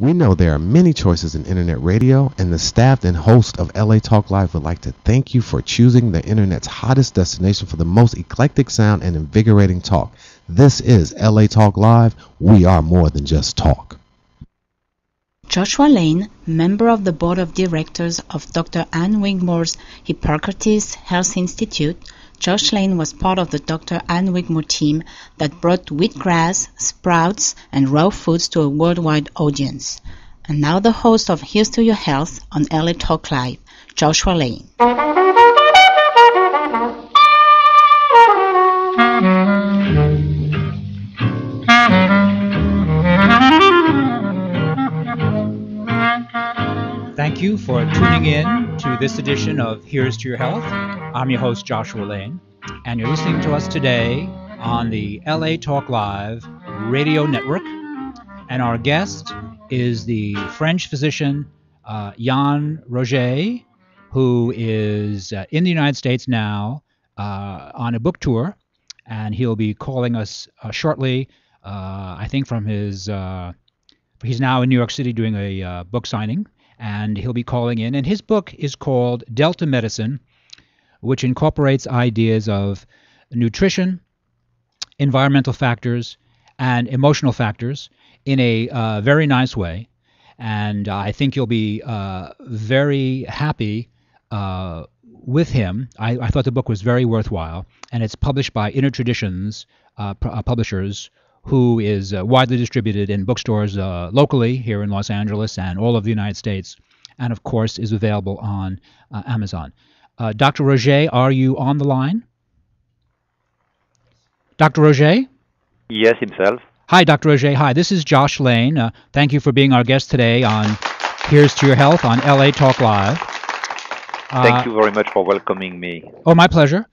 We know there are many choices in internet radio, and the staff and host of LA Talk Live would like to thank you for choosing the internet's hottest destination for the most eclectic sound and invigorating talk. This is LA Talk Live. We are more than just talk. Joshua Lane, member of the board of directors of Dr. Ann Wigmore's Hippocrates Health Institute, Josh Lane was part of the Dr. Ann Wigmore team that brought wheatgrass, sprouts, and raw foods to a worldwide audience. And now the host of Here's to Your Health on LA Talk Live, Joshua Lane. Thank you for tuning in to this edition of Here's to Your Health. I'm your host, Joshua Lane, and you're listening to us today on the LA Talk Live radio network. And our guest is the French physician Yann Roger, who is in the United States now on a book tour, and he'll be calling us shortly, I think from his, he's now in New York City doing a book signing, and he'll be calling in. And his book is called Delta Medicine, which incorporates ideas of nutrition, environmental factors, and emotional factors in a very nice way. And I think you'll be very happy with him. I thought the book was very worthwhile, and it's published by Inner Traditions Publishers, who is widely distributed in bookstores locally here in Los Angeles and all of the United States, and of course is available on Amazon. Dr. Roger, are you on the line? Dr. Roger? Yes, himself. Hi, Dr. Roger. Hi, this is Josh Lane. Thank you for being our guest today on Here's to Your Health on LA Talk Live. Thank you very much for welcoming me. Oh, my pleasure.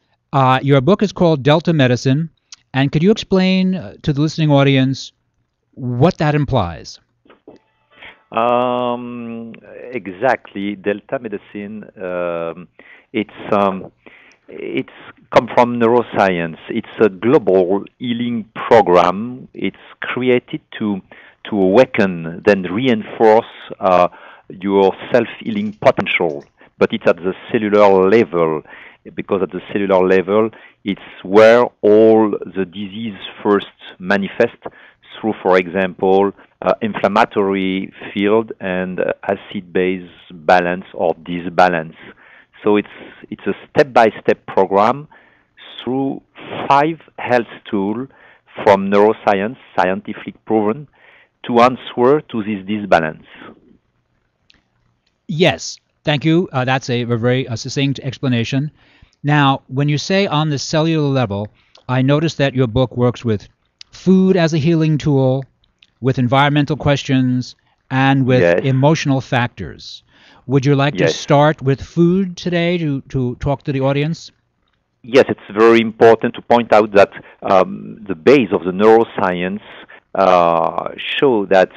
Your book is called Delta Medicine, and could you explain to the listening audience what that implies? Exactly. Delta medicine, it's come from neuroscience. It's a global healing program. It's created to awaken, then reinforce your self-healing potential. But it's at the cellular level, because at the cellular level, it's where all the disease first manifest through, for example, inflammatory field and acid-base balance or disbalance. So it's a step-by-step program through 5 health tools from neuroscience, scientifically proven, to answer to this disbalance. Yes, thank you. That's a very succinct explanation. Now, when you say on the cellular level, I noticed that your book works with food as a healing tool, with environmental questions, and with emotional factors. Would you like to start with food today to talk to the audience? Yes, it's very important to point out that the base of the neuroscience show that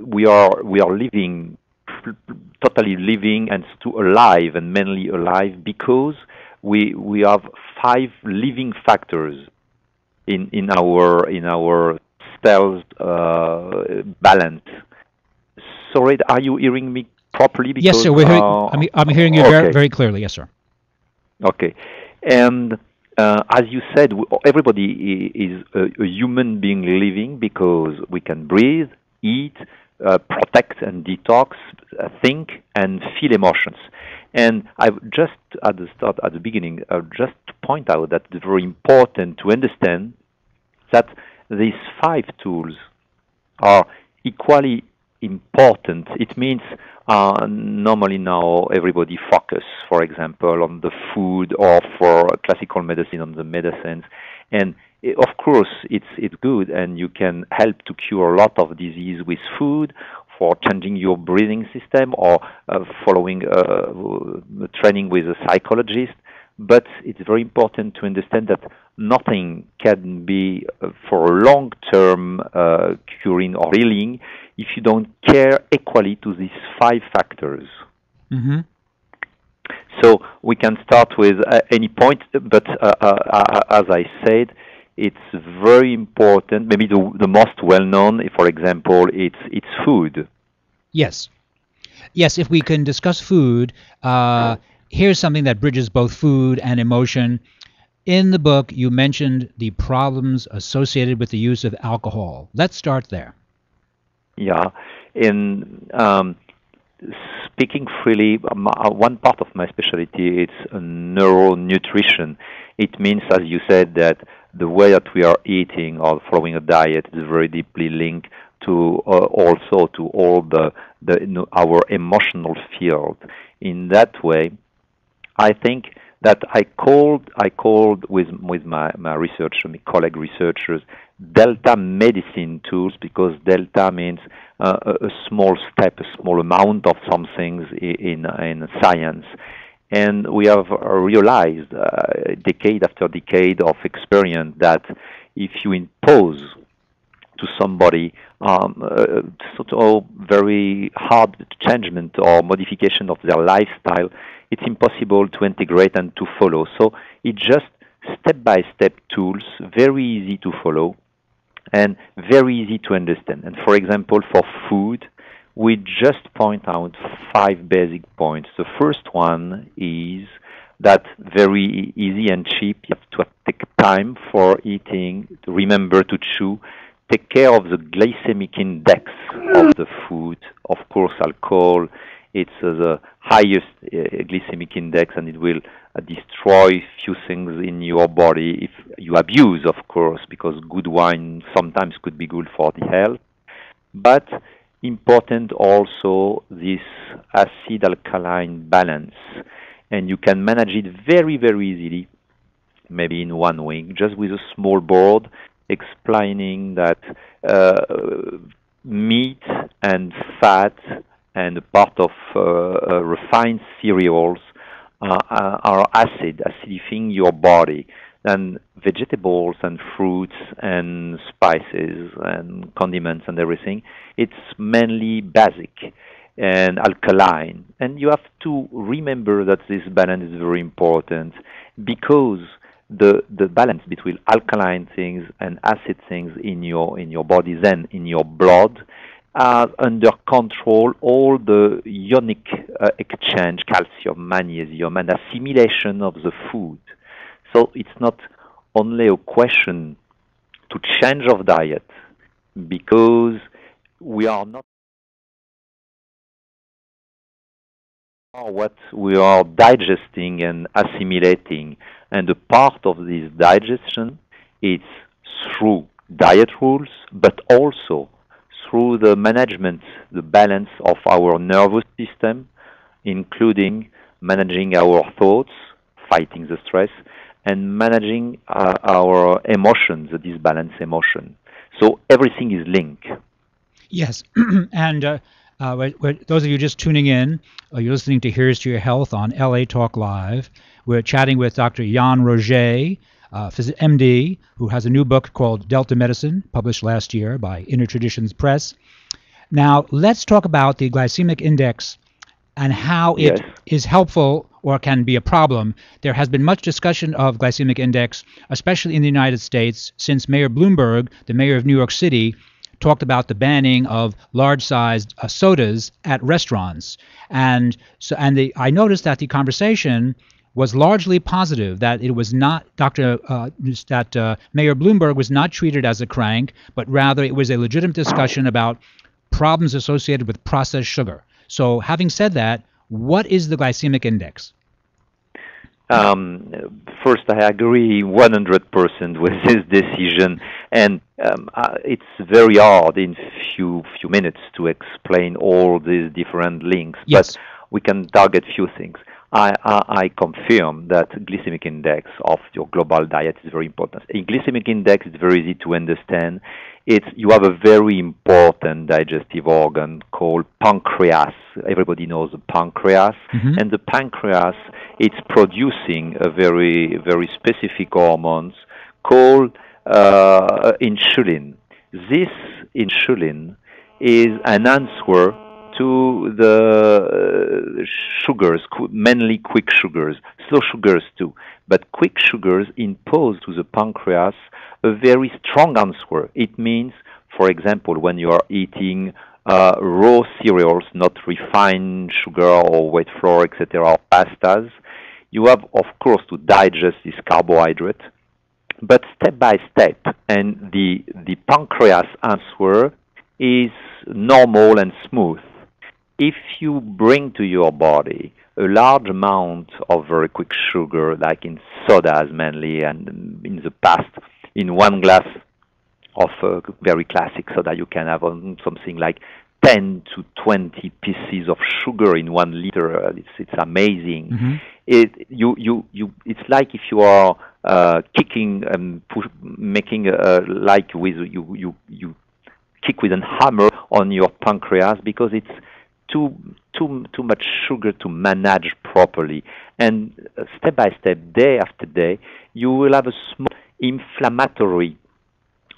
we are living, totally living and alive, and mainly alive, because we have 5 living factors in our cells balance. Sorry, are you hearing me properly? Because, yes, sir. We're hearing, I'm hearing you very, very clearly. Yes, sir. Okay. And as you said, everybody is a human being living because we can breathe, eat, protect and detox, think and feel emotions. And I just at the beginning, just to point out that it's very important to understand that these 5 tools are equally important. It means normally now everybody focus, for example, on the food, or for classical medicine on the medicines. And of course, it's good, and you can help to cure a lot of disease with food, for changing your breathing system, or following training with a psychologist. But it's very important to understand that nothing can be for long-term curing or healing if you don't care equally to these 5 factors. Mm-hmm. So we can start with any point, but as I said, it's very important. Maybe the most well-known, for example, it's food. Yes. Yes, if we can discuss food, here's something that bridges both food and emotion. In the book, you mentioned the problems associated with the use of alcohol. Let's start there. Yeah. In speaking freely, one part of my specialty is neuronutrition. It means, as you said, that the way that we are eating or following a diet is very deeply linked to also to all our emotional field. In that way, I think that I called with my researcher, my colleague researchers, delta medicine tools, because delta means a small step, a small amount of some things in science. And we have realized, decade after decade of experience, that if you impose to somebody sort of very hard changement or modification of their lifestyle, it's impossible to integrate and to follow. So it's just step-by-step tools, very easy to follow and very easy to understand. And for example, for food, we just point out 5 basic points. The first one is that very easy and cheap. You have to take time for eating, to remember to chew. Take care of the glycemic index of the food. Of course, alcohol, it's the highest glycemic index, and it will destroy few things in your body if you abuse, of course, because good wine sometimes could be good for the health. But important also this acid-alkaline balance, and you can manage it very, very easily, maybe in 1 week, just with a small board explaining that meat and fat and a part of refined cereals are acidifying your body. And vegetables and fruits and spices and condiments and everything, it's mainly basic and alkaline. And you have to remember that this balance is very important, because the balance between alkaline things and acid things in your body, then in your blood, are under control all the ionic exchange, calcium, magnesium, and assimilation of the food. So it's not only a question to change of diet, because we are not what we are digesting and assimilating, and a part of this digestion is through diet rules, but also through the management, the balance of our nervous system, including managing our thoughts, fighting the stress, and managing our emotions, the disbalanced emotion. So everything is linked. Yes, and those of you just tuning in, you're listening to Here's to Your Health on LA Talk Live. We're chatting with Dr. Jan Roget, MD, who has a new book called Delta Medicine, published last year by Inner Traditions Press. Now, let's talk about the glycemic index and how it is helpful or can be a problem. There has been much discussion of glycemic index, especially in the United States, since Mayor Bloomberg, the mayor of New York City, talked about the banning of large-sized sodas at restaurants. And I noticed that the conversation was largely positive, that it was not Mayor Bloomberg was not treated as a crank, but rather it was a legitimate discussion about problems associated with processed sugar. So having said that, what is the glycemic index? First, I agree 100% with this decision, and it's very hard in few minutes to explain all these different links. Yes. But we can target few things. I confirm that glycemic index of your global diet is very important. A glycemic index is very easy to understand. You have a very important digestive organ called pancreas. Everybody knows the pancreas. Mm-hmm. And the pancreas, it's producing a very, very specific hormones called insulin. This insulin is an answer to the sugars, mainly quick sugars, slow sugars too. But quick sugars impose to the pancreas a very strong answer. It means, for example, when you are eating raw cereals, not refined sugar or wheat flour, etc., or pastas. You have, of course, to digest this carbohydrate, but step by step, and the pancreas answer is normal and smooth. If you bring to your body a large amount of very quick sugar, like in sodas mainly, and in the past, in one glass of very classic soda, you can have something like 10 to 20 pieces of sugar in 1 liter. It's amazing. Mm-hmm. It's like if you are kicking and making like with you kick with a hammer on your pancreas, because it's too much sugar to manage properly. And step by step, day after day, you will have a small inflammatory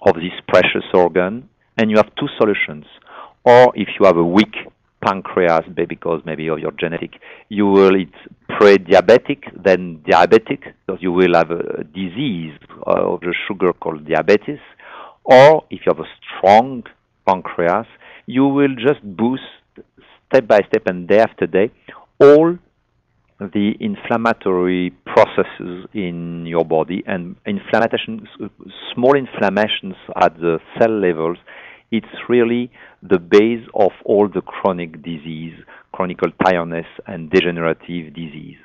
of this precious organ, and you have two solutions. Or if you have a weak pancreas, because maybe of your genetic, it's pre-diabetic, then diabetic, because you will have a disease of the sugar called diabetes. Or if you have a strong pancreas, you will just boost step by step and day after day all the inflammatory processes in your body. And small inflammations at the cell levels, it's really the base of all the chronic disease, chronic tiredness, and degenerative disease.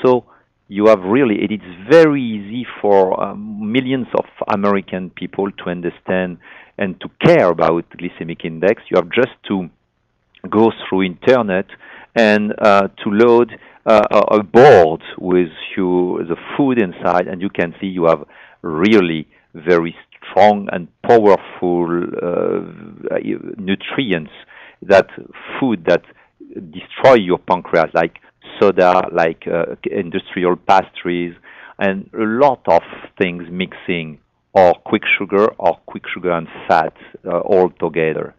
So you have really, it is very easy for millions of American people to understand and to care about glycemic index. You have just to go through internet and to load a board with the food inside, and you can see you have really very strong and powerful nutrients, that food that destroy your pancreas, like soda, like industrial pastries, and a lot of things mixing, or quick sugar and fat all together.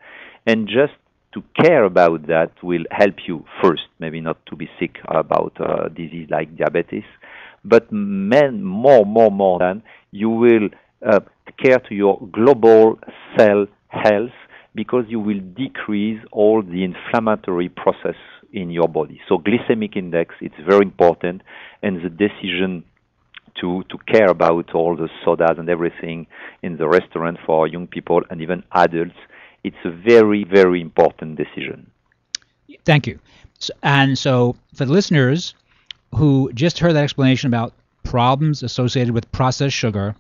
And just to care about that will help you first, maybe not to be sick about disease like diabetes, but more than you will care to your global cell health, because you will decrease all the inflammatory process in your body. So glycemic index, it's very important, and the decision to care about all the sodas and everything in the restaurant for young people and even adults, it's a very, very important decision. Thank you. And so for the listeners who just heard that explanation about problems associated with processed sugar,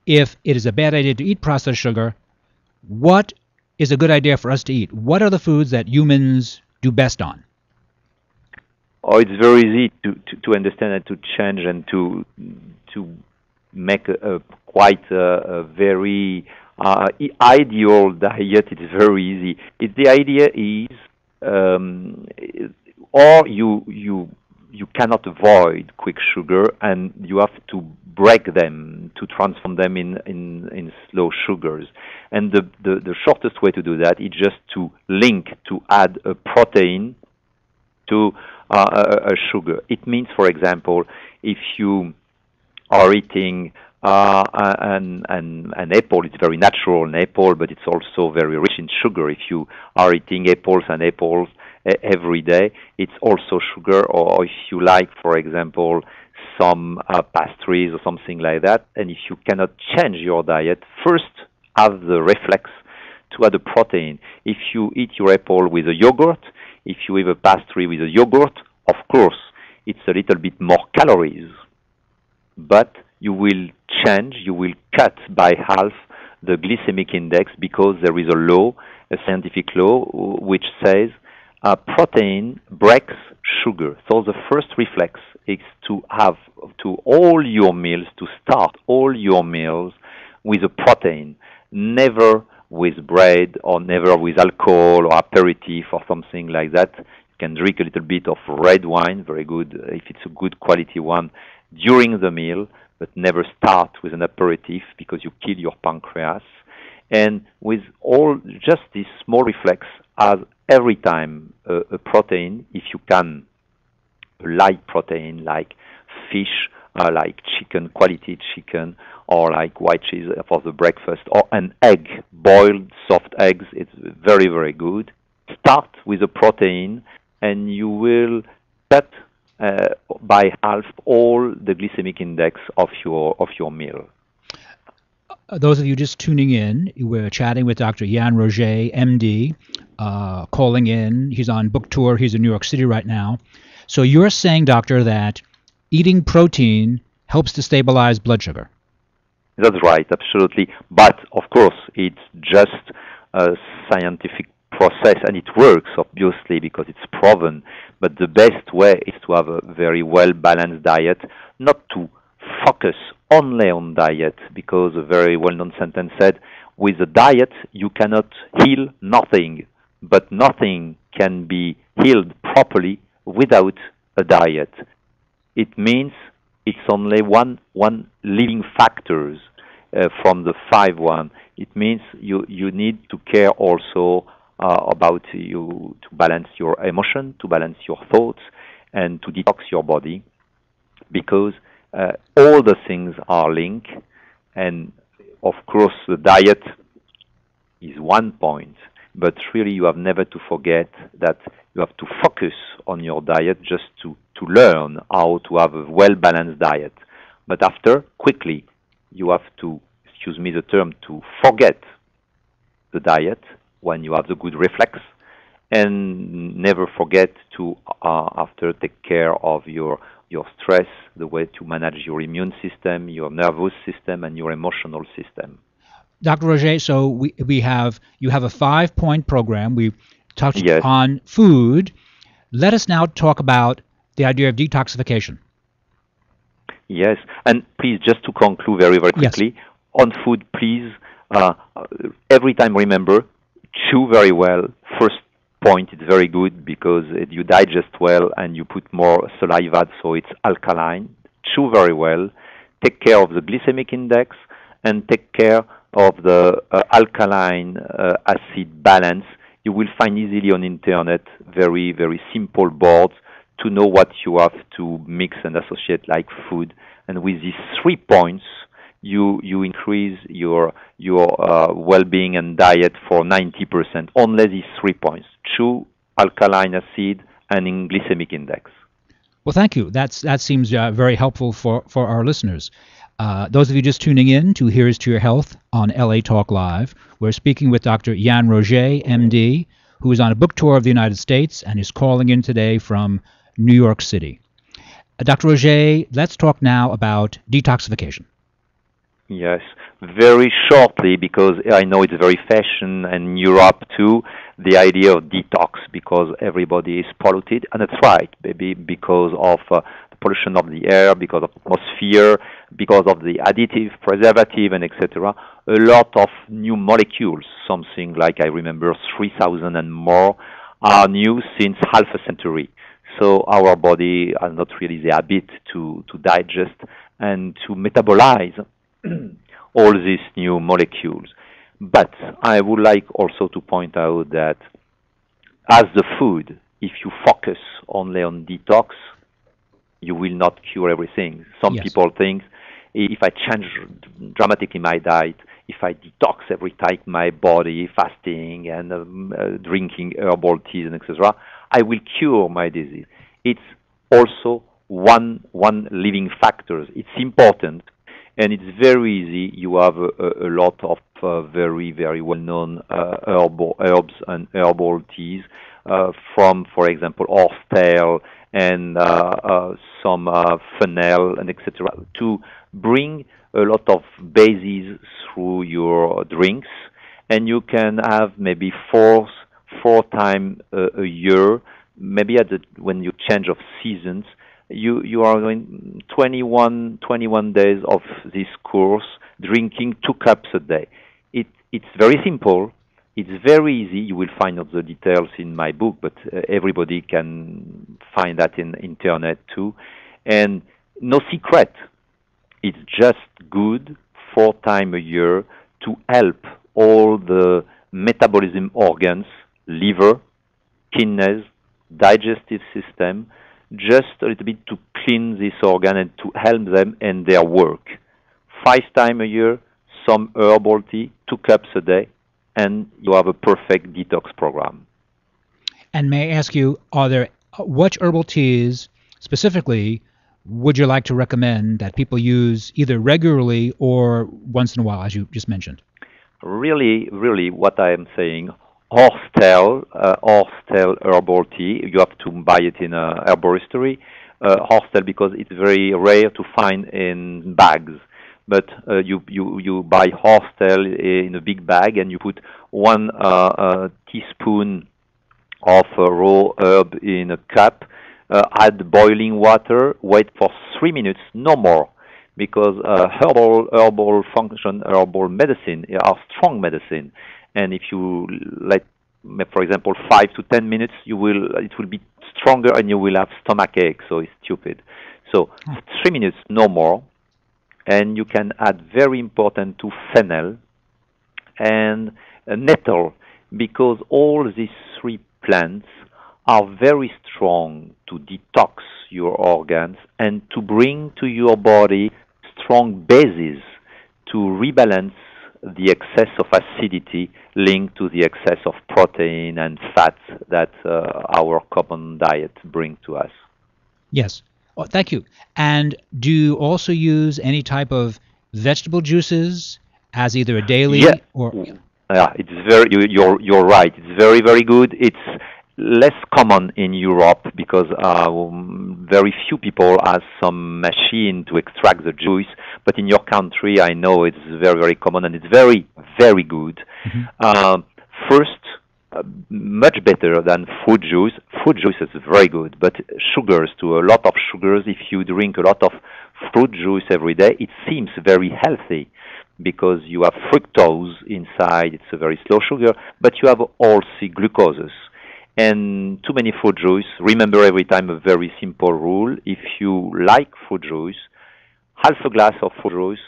if it is a bad idea to eat processed sugar, what is a good idea for us to eat? What are the foods that humans do best on? Oh, it's very easy to understand and to change and to make a quite a very ideal diet. It's very easy. The idea is, or you cannot avoid quick sugar, and you have to break them to transform them in slow sugars. And the shortest way to do that is just to add a protein to a sugar. It means, for example, if you are eating an apple, it's very natural, an apple, but it's also very rich in sugar. If you are eating apples every day, it's also sugar. Or if you like, for example, some pastries or something like that, and if you cannot change your diet, first have the reflex to add a protein. If you eat your apple with a yogurt, if you have a pastry with a yogurt, of course, it's a little bit more calories, but you will cut by half the glycemic index, because there is a scientific law, which says protein breaks sugar. So the first reflex is to start all your meals with a protein, never with bread or never with alcohol or aperitif or something like that. You can drink a little bit of red wine, very good, if it's a good quality one, during the meal, but never start with an aperitif, because you kill your pancreas. And with just this small reflex, as every time a protein, if you can, a light protein like fish, like chicken, quality chicken, or like white cheese for the breakfast, or an egg, boiled soft eggs, it's very, very good. start with a protein, and you will cut by half all the glycemic index of your meal. Those of you just tuning in, we're chatting with Dr. Yann Roget, MD, calling in. He's on book tour. He's in New York City right now. So you're saying, doctor, that eating protein helps to stabilize blood sugar? That's right, absolutely. But, of course, it's just a scientific process, and it works, obviously, because it's proven. But the best way is to have a very well-balanced diet, not to focus only on diet, because a very well-known sentence said, with a diet, you cannot heal nothing, but nothing can be healed properly without a diet. It means it's only one living factors from the 5 It means you need to care also about you to balance your emotion, to balance your thoughts, and to detox your body, because all the things are linked. And of course, the diet is one point, but really you have never to forget that you have to focus on your diet just to learn how to have a well-balanced diet. But after, quickly, you have to, excuse me the term, to forget the diet when you have the good reflex, and never forget to, after, take care of your stress, the way to manage your immune system, your nervous system, and your emotional system. Dr. Roget, so you have a 5-point program. We touched Yes. on food. Let us now talk about the idea of detoxification. Yes, and please, just to conclude very, very quickly, on food, please, every time remember, chew very well. First point, it's very good because you digest well and you put more saliva, so it's alkaline. Chew very well. Take care of the glycemic index and take care of the alkaline acid balance. You will find easily on internet very, very simple boards to know what you have to mix and associate like food. And with these 3 points, you increase your well-being and diet for 90%. Only these 3 points: chew, alkaline acid, and in glycemic index. Well, thank you. That seems very helpful for our listeners. Those of you just tuning in to Here's to Your Health on LA Talk Live, we're speaking with Dr. Yann Roget, MD, who is on a book tour of the United States and is calling in today from New York City. Dr. Roget, let's talk now about detoxification. Yes, very shortly, because I know it's very fashion, and in Europe too, the idea of detox, because everybody is polluted, and that's right, maybe because of the pollution of the air, because of atmosphere, because of the additive, preservative, and etc. A lot of new molecules, something like I remember 3,000 and more, are new since half a century. So our body has not really the habit to digest and to metabolize all these new molecules. But I would like also to point out that as the food, if you focus only on detox, you will not cure everything. Some people think, if I change dramatically my diet, if I detox every time my body, fasting and drinking herbal teas and etc., I will cure my disease. It's also one living factor. It's important, and it's very easy. You have a lot of very, very well-known herbs and herbal teas from, for example, horsetail and some fennel and etc., to bring a lot of bases through your drinks, and you can have maybe four times a year. Maybe when you change of seasons, you are going 21 days of this course, drinking 2 cups a day. It's very simple. It's very easy. You will find out the details in my book, but everybody can find that in internet too. And no secret. It's just good 4 times a year to help all the metabolism organs, liver, kidneys, digestive system, just a little bit to clean this organ and to help them in their work. 5 times a year, some herbal tea, 2 cups a day, and you have a perfect detox program. And may I ask you, are there which herbal teas specifically would you like to recommend that people use either regularly or once in a while, as you just mentioned? Really, what I am saying, horsetail herbal tea. You have to buy it in a herboristery. Horsetail because it's very rare to find in bags. But you buy horsetail in a big bag and you put 1 teaspoon of raw herb in a cup. Add boiling water. Wait for 3 minutes, no more, because herbal function, herbal medicine are strong medicine, and if you let, for example, 5 to 10 minutes, it will be stronger and you will have stomach ache. So it's stupid. So 3 minutes, no more, and you can add, very important, to fennel and nettle, because all these 3 plants are very strong to detox your organs and to bring to your body strong bases to rebalance the excess of acidity linked to the excess of protein and fat that our common diet brings to us. Yes. Oh, thank you. And do you also use any type of vegetable juices as either a daily or? Yeah, it's you're right. It's very good. It's less common in Europe because very few people have some machine to extract the juice. But in your country, I know it's very common, and it's very good. Mm-hmm. First, much better than fruit juice. Fruit juice is very good, but sugars, to a lot of sugars, if you drink a lot of fruit juice every day, it seems very healthy because you have fructose inside. It's a very slow sugar, but you have also glucoses. And too many fruit juice. Remember every time a very simple rule. If you like fruit juice, half a glass of fruit juice,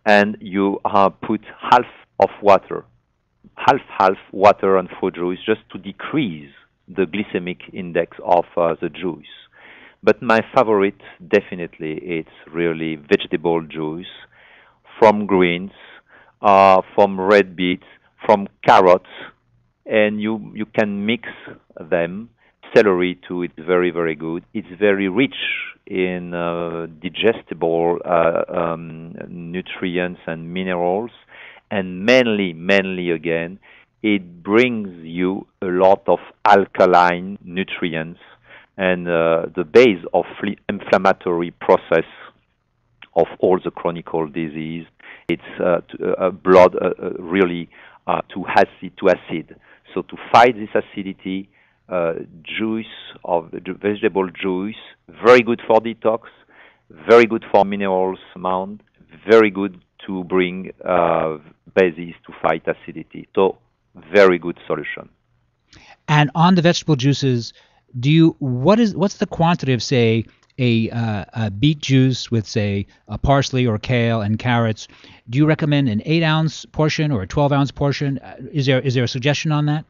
and you put half of water. Half water and fruit juice, just to decrease the glycemic index of the juice. But my favorite, definitely, it's really vegetable juice from greens, from red beets, from carrots, and you can mix them. Celery too, it's very good. It's very rich in digestible nutrients and minerals. And mainly again, it brings you a lot of alkaline nutrients and the base of inflammatory process of all the chronic disease. It's blood really to acid. So to fight this acidity, juice of vegetable juice, very good for detox, very good for minerals amount, very good to bring bases to fight acidity. So very good solution. And on the vegetable juices, what's the quantity of, say, a beet juice with, say, a parsley or kale and carrots? Do you recommend an 8-ounce portion or a 12-ounce portion? Is there a suggestion on that?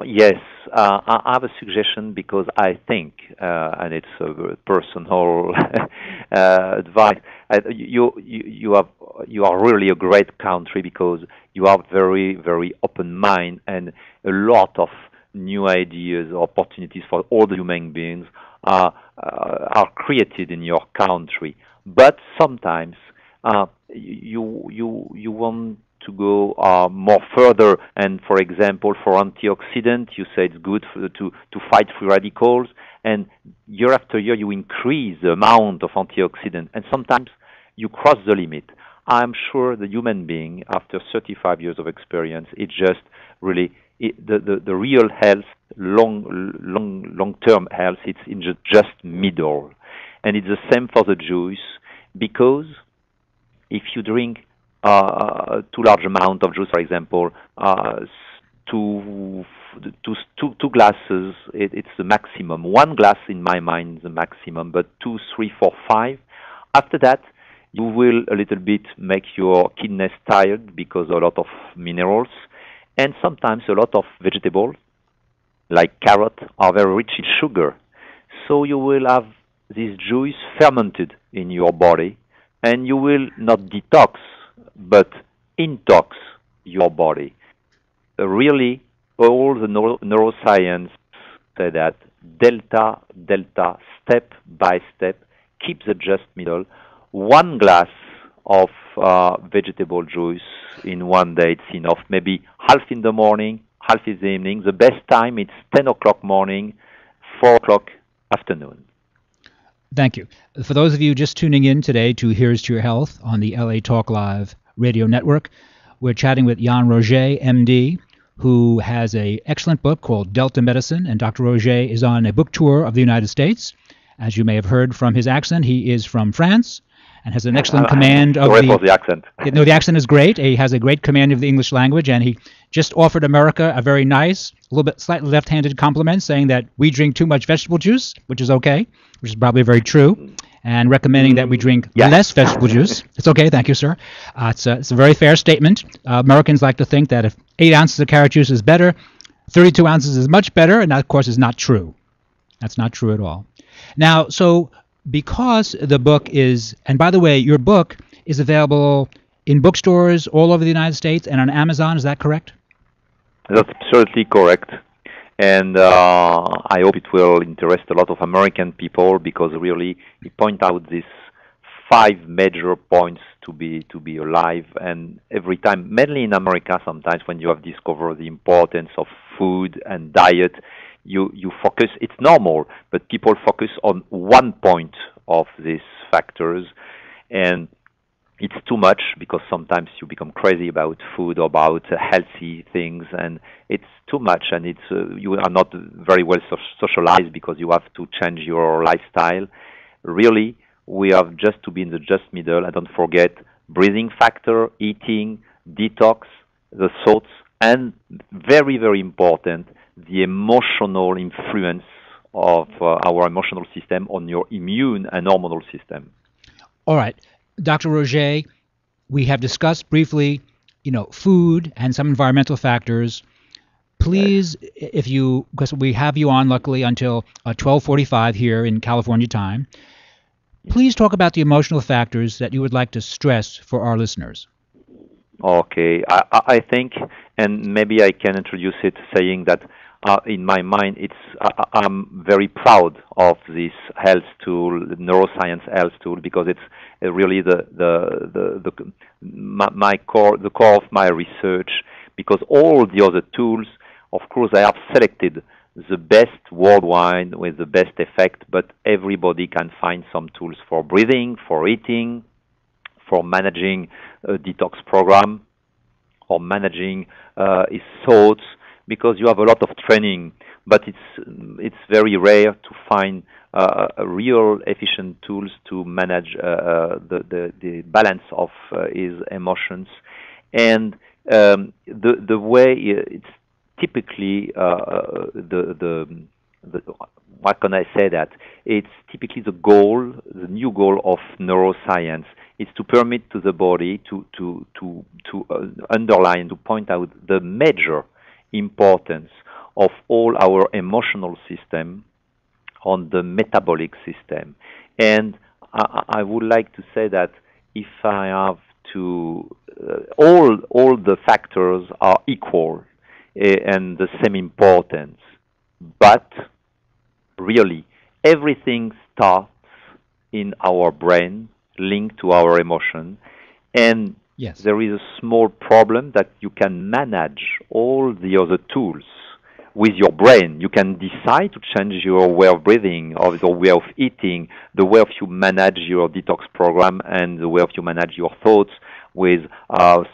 Yes, I have a suggestion because I think, and it's a personal advice. You are really a great country because you have very open mind and a lot of new ideas, opportunities for all the human beings are created in your country. But sometimes you want to go more further, and for example, for antioxidant, you say it's good to fight free radicals, and year after year you increase the amount of antioxidant, and sometimes you cross the limit. I'm sure the human being, after 35 years of experience, it's just really the real health, long-term health. It's in just middle, and it's the same for the juice, because if you drink too large amount of juice, for example, two glasses, it's the maximum. 1 glass in my mind is the maximum, but 2, 3, 4, 5. After that, you will a little bit make your kidneys tired because a lot of minerals, and sometimes a lot of vegetables, like carrot, are very rich in sugar. So you will have this juice fermented in your body, and you will not detox, but intox your body. Really, all the neuroscience say that delta, step by step, keep the just middle. One glass of vegetable juice in one day, it's enough. Maybe half in the morning, half in the evening. The best time, it's 10 o'clock morning, 4 o'clock afternoon. Thank you. For those of you just tuning in today to Here's to Your Health on the LA Talk Live radio network, we're chatting with Jan Roget, MD, who has an excellent book called Delta Medicine, and Dr. Roget is on a book tour of the United States. As you may have heard from his accent, he is from France and has an excellent command of the accent. No, the accent is great. He has a great command of the English language, and he just offered America a very nice, a little bit slightly left-handed compliment, saying that we drink too much vegetable juice, which is okay, which is probably very true, and recommending that we drink less vegetable juice. It's okay, thank you, sir. It's a very fair statement. Americans like to think that if 8 ounces of carrot juice is better, 32 ounces is much better, and that, of course, is not true. That's not true at all. Now, so because the book is, and by the way, your book is available in bookstores all over the United States and on Amazon, is that correct? That's absolutely correct. And I hope it will interest a lot of American people, because really we point out these 5 major points to be alive. And every time, mainly in America, sometimes when you have discovered the importance of food and diet, you focus, it's normal, but people focus on one point of these factors, and it's too much, because sometimes you become crazy about food or about healthy things, and it's too much, and it's you are not very well socialized, because you have to change your lifestyle. Really, we have just to be in the just middle, and don't forget breathing factor, eating, detox, the thoughts, and very, very important, the emotional influence of our emotional system on your immune and hormonal system. All right. Dr. Roget, we have discussed briefly, food and some environmental factors. Please, because we have you on luckily until 12:45 here in California time, please talk about the emotional factors that you would like to stress for our listeners. Okay, I think, and maybe I can introduce it saying that in my mind, I'm very proud of this health tool, the neuroscience health tool, because it's really the core of my research. Because all the other tools, of course, I have selected the best worldwide with the best effect, but everybody can find some tools for breathing, for eating, for managing a detox program, or managing his thoughts, because you have a lot of training, but it's very rare to find real efficient tools to manage the balance of his emotions. And the way it's typically what can I say that? It's typically the new goal of neuroscience is to permit to the body to underline, to point out the major importance of all our emotional system on the metabolic system. And I would like to say that if I have to, all the factors are equal and the same importance, but really everything starts in our brain, linked to our emotion, and yes, there is a small problem that you can manage all the other tools with your brain. You can decide to change your way of breathing, or the way of eating, the way of you manage your detox program, and the way of you manage your thoughts with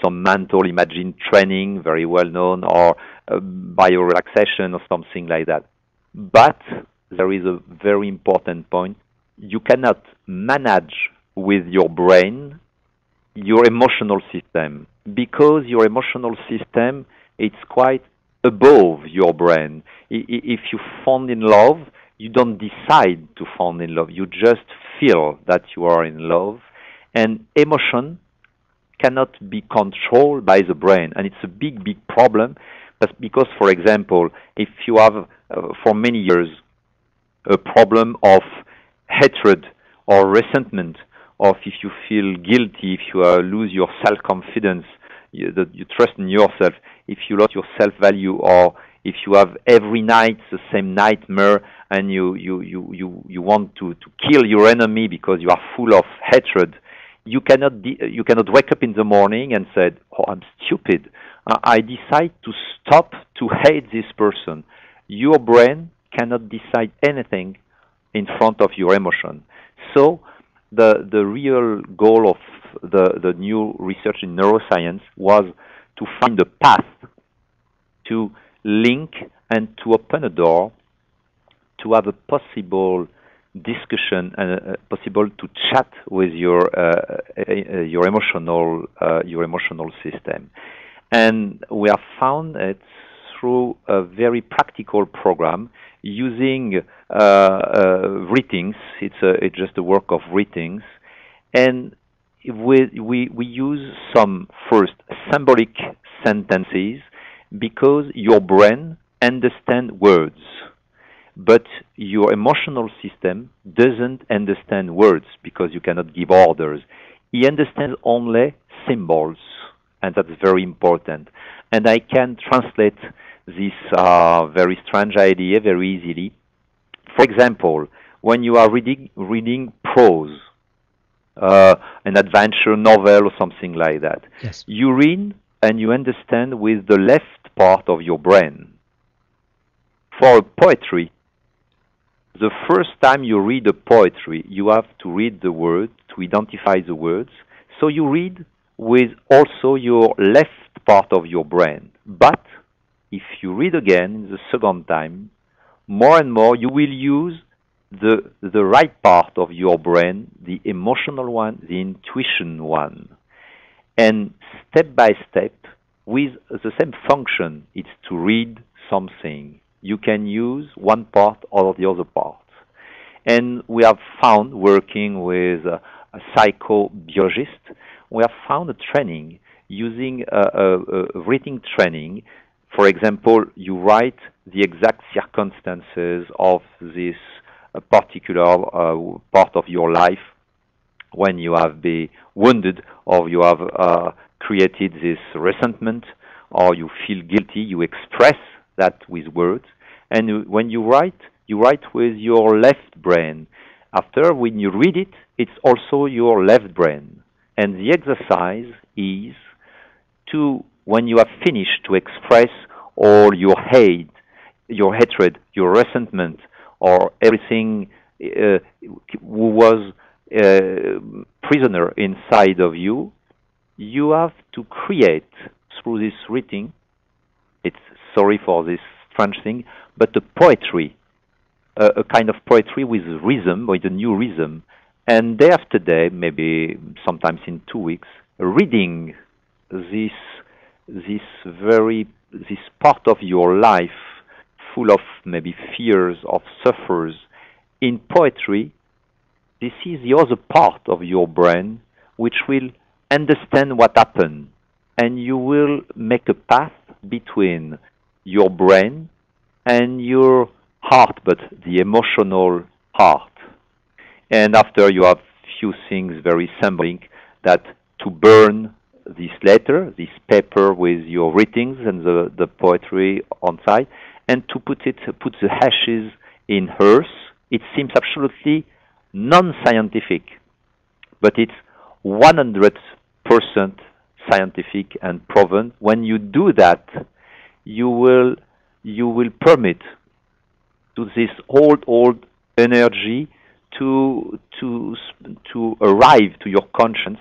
some mental imaging training, very well known, or biorelaxation or something like that. But there is a very important point. You cannot manage with your brain your emotional system, because your emotional system, it's quite above your brain. If you fall in love, you don't decide to fall in love. You just feel that you are in love. And emotion cannot be controlled by the brain. And it's a big, big problem. But because, for example, if you have for many years a problem of hatred or resentment, or if you feel guilty, if you lose your self-confidence, you trust in yourself, if you lost your self-value, or if you have every night the same nightmare and you want to kill your enemy because you are full of hatred, you cannot wake up in the morning and say, "Oh, I'm stupid. I decide to stop to hate this person." Your brain cannot decide anything in front of your emotion. So the real goal of the new research in neuroscience was to find a path to link and to open a door to have a possible discussion and possible to chat with your emotional system. And we have found it through a very practical program using readings. It's just a work of readings, and we use some first symbolic sentences because your brain understands words, but your emotional system doesn't understand words because you cannot give orders. He understands only symbols, and that's very important. And I can translate this very strange idea very easily. For example, when you are reading prose, an adventure novel or something like that, Yes. you read and you understand with the left part of your brain. For poetry, the first time you read a poetry, you have to read the words, to identify the words. So you read with also your left part of your brain. But if you read again the second time, more and more you will use the right part of your brain, the emotional one, the intuition one. And step by step, with the same function, it's to read something. You can use one part or the other part. And we have found, working with a psychobiologist, we have found a training using a reading training. For example, you write the exact circumstances of this particular part of your life when you have been wounded or you have created this resentment or you feel guilty. You express that with words. And when you write with your left brain. After, when you read it, it's also your left brain. And the exercise is to, when you have finished to express all your hate, your hatred, your resentment, or everything who was prisoner inside of you, you have to create through this reading, it's sorry for this French thing, but a poetry, a kind of poetry with rhythm, with a new rhythm, and day after day, maybe sometimes in 2 weeks, reading this part of your life full of maybe fears, of suffers, in poetry. This is the other part of your brain which will understand what happened, and you will make a path between your brain and your heart, but the emotional heart. And after you have few things very symbolic, that to burn this letter, this paper with your readings and the poetry on side, and to put the ashes in hearse. It seems absolutely non-scientific, but it's 100% scientific and proven. When you do that, you will permit to this old energy to arrive to your conscience.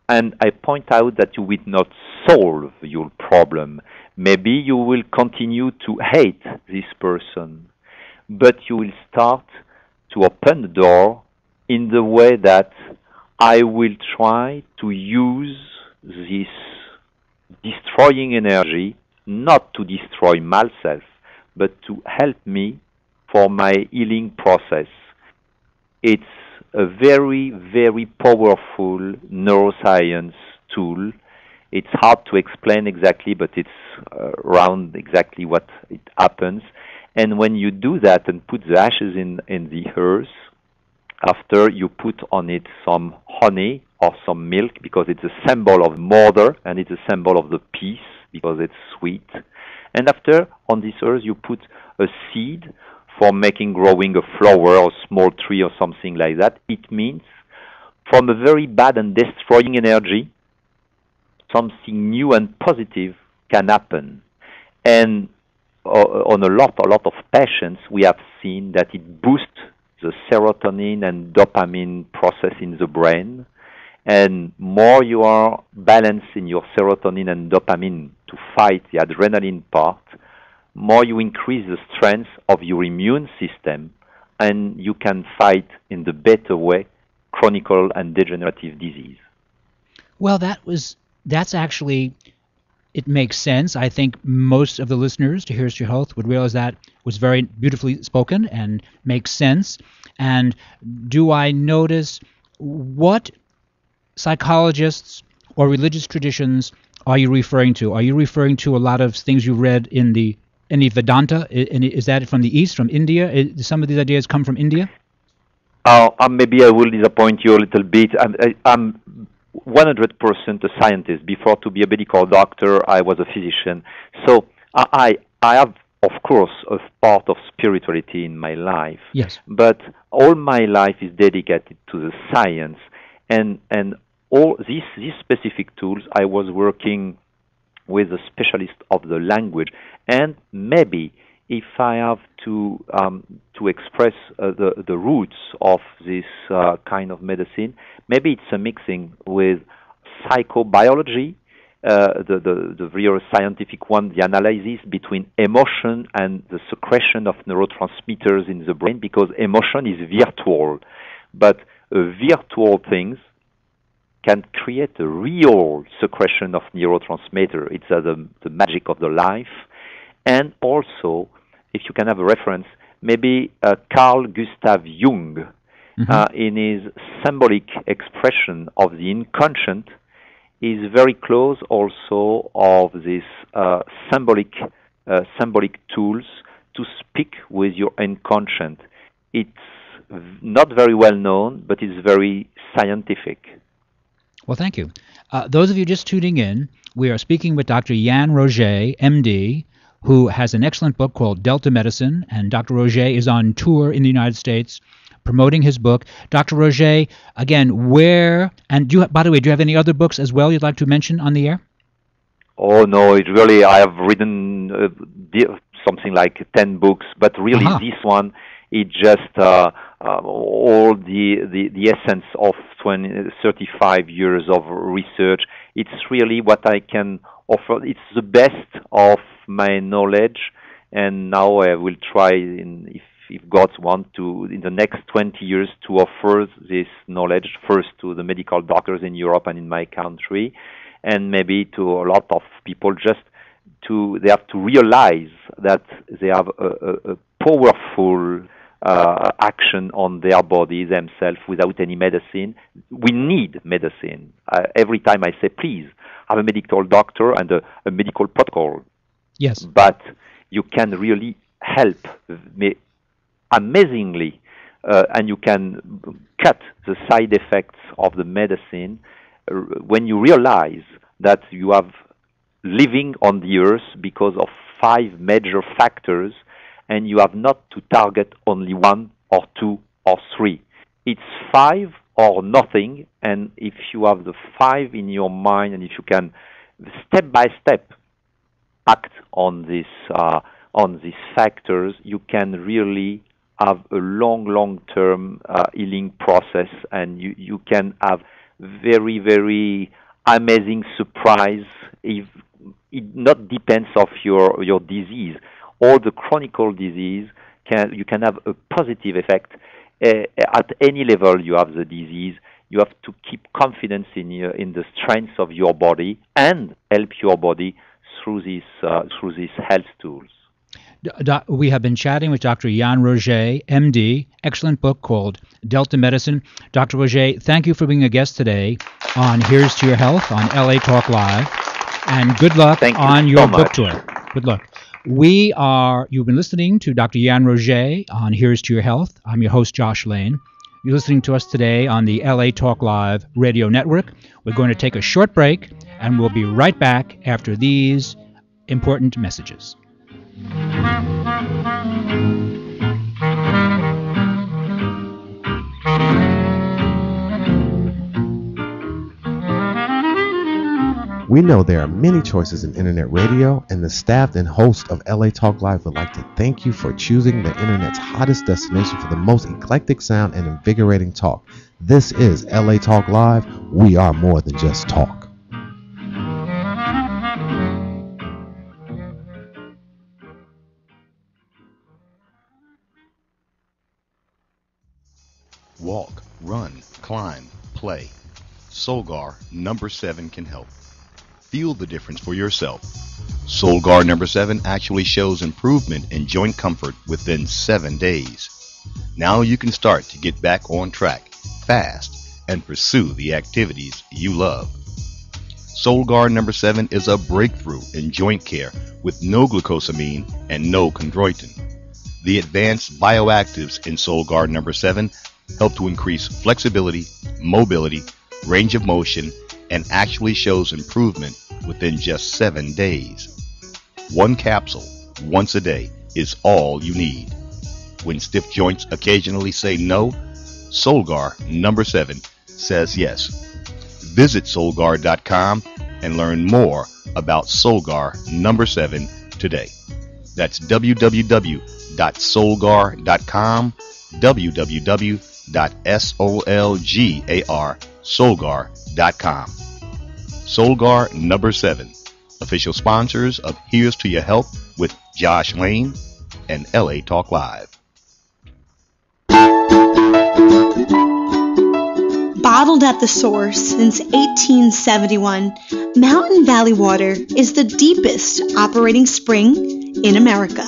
And I point out that you will not solve your problem. Maybe you will continue to hate this person, but you will start to open the door in the way that I will try to use this destroying energy not to destroy myself, but to help me for my healing process. It's a very, very powerful neuroscience tool. It's hard to explain exactly, but it's around exactly what it happens. And when you do that and put the ashes in the hearse, after you put on it some honey or some milk, because it's a symbol of mother and it's a symbol of the peace because it's sweet. And after, on this earth, you put a seed for growing a flower or small tree or something like that. It means from a very bad and destroying energy, something new and positive can happen. And on a lot of patients, we have seen that it boosts the serotonin and dopamine process in the brain. And more you are balanced in your serotonin and dopamine to fight the adrenaline part, more you increase the strength of your immune system, and you can fight in the better way chronic and degenerative disease. Well, that's actually, it makes sense. I think most of the listeners to Here's to Your Health would realize that was very beautifully spoken and makes sense. And do I notice what psychologists or religious traditions are you referring to? Are you referring to a lot of things you read in the Vedanta? Is that from the East, from India? Some of these ideas come from India? Maybe I will disappoint you a little bit. I'm 100% a scientist. Before to be a medical doctor, I was a physician. So I have, of course, a part of spirituality in my life. Yes. But all my life is dedicated to the science. And all these specific tools, I was working with a specialist of the language. And maybe if I have to express the roots of this kind of medicine, maybe it's a mixing with psychobiology, the real scientific one, the analysis between emotion and the secretion of neurotransmitters in the brain, because emotion is virtual, but virtual things can create a real secretion of neurotransmitter. It's the magic of the life. And also, if you can have a reference, maybe Carl Gustav Jung, in his symbolic expression of the inconscient, is very close also of this symbolic tools to speak with your inconscient. It's not very well known, but it's very scientific. Well, thank you. Those of you just tuning in, we are speaking with Dr. Yann Roget, MD, who has an excellent book called Delta Medicine, and Dr. Roget is on tour in the United States promoting his book. Dr. Roget, again, where, and by the way, do you have any other books as well you'd like to mention on the air? Oh, no, it really, I have written something like 10 books, but really this one, it just all the essence of 35 years of research. It's really what I can offer. It's the best of my knowledge, and now I will try, if God wants to, in the next 20 years, to offer this knowledge first to the medical doctors in Europe and in my country, and maybe to a lot of people. They have to realize that they have a powerful action on their body themselves without any medicine. We need medicine. Every time I say, please, have a medical doctor and a medical protocol. Yes. But you can really help me amazingly, and you can cut the side effects of the medicine when you realize that you have living on the earth because of 5 major factors, and you have not to target only 1 or 2 or 3. It's 5 or nothing, and if you have the 5 in your mind, and if you can step by step act on these factors, you can really have a long-term healing process, and you can have very, very amazing surprise. If it not depends of your disease. All the chronic disease, you can have a positive effect at any level you have the disease. You have to keep confidence in the strength of your body and help your body through these health tools. We have been chatting with Dr. Yann Roget, MD, excellent book called Delta Medicine. Dr. Roget, thank you for being a guest today on Here's to Your Health on LA Talk Live, and good luck on your book tour. Good luck. You've been listening to Dr. Yann Roget on Here's to Your Health. I'm your host, Josh Lane. You're listening to us today on the LA Talk Live radio network. We're going to take a short break, and we'll be right back after these important messages. We know there are many choices in internet radio, and the staff and host of LA Talk Live would like to thank you for choosing the internet's hottest destination for the most eclectic sound and invigorating talk. This is LA Talk Live. We are more than just talk. Walk, run, climb, play. Solgar number 7 can help. Feel the difference for yourself. Solgar number 7 actually shows improvement in joint comfort within 7 days. Now you can start to get back on track fast and pursue the activities you love. Solgar number 7 is a breakthrough in joint care with no glucosamine and no chondroitin. The advanced bioactives in Solgar number 7 help to increase flexibility, mobility, range of motion, and actually shows improvement within just 7 days. One capsule, once a day, is all you need. When stiff joints occasionally say no, Solgar number 7 says yes. Visit Solgar.com and learn more about Solgar number 7 today. That's www.solgar.com, www.solgar.com. Solgar number 7, official sponsors of Here's to Your Health with Josh Lane and LA Talk Live. Bottled at the source since 1871, Mountain Valley Water is the deepest operating spring in America.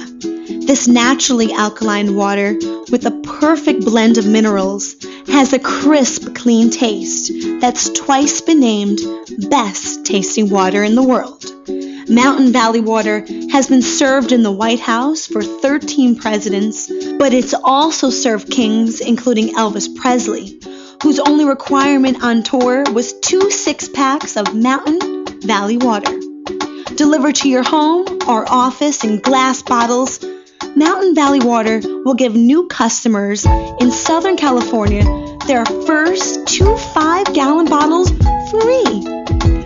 This naturally alkaline water, with a perfect blend of minerals, has a crisp, clean taste that's twice been named best tasting water in the world. Mountain Valley Water has been served in the White House for 13 presidents, but it's also served kings including Elvis Presley, whose only requirement on tour was 2 6-packs of Mountain Valley Water. Delivered to your home or office in glass bottles, Mountain Valley Water will give new customers in Southern California their first 2 5-gallon bottles free.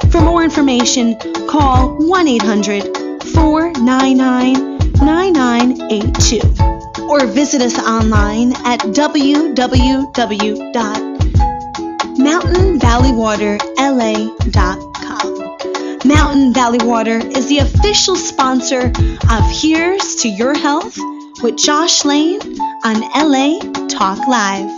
For more information, call 1-800-499-9982 or visit us online at www.mountainvalleywaterla.com. Mountain Valley Water is the official sponsor of Here's to Your Health with Josh Lane on LA Talk Live.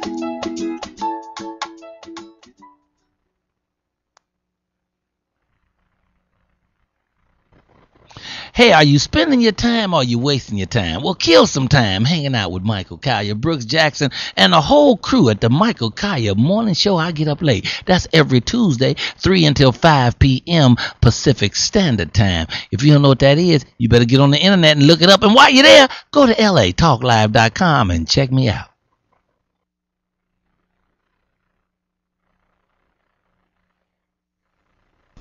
Hey, are you spending your time or are you wasting your time? Well, kill some time hanging out with Michael Collier, Brooks Jackson, and the whole crew at the Michael Collier Morning Show. I Get Up Late. That's every Tuesday, 3 until 5 p.m. Pacific Standard Time. If you don't know what that is, you better get on the internet and look it up. And while you're there, go to latalklive.com and check me out.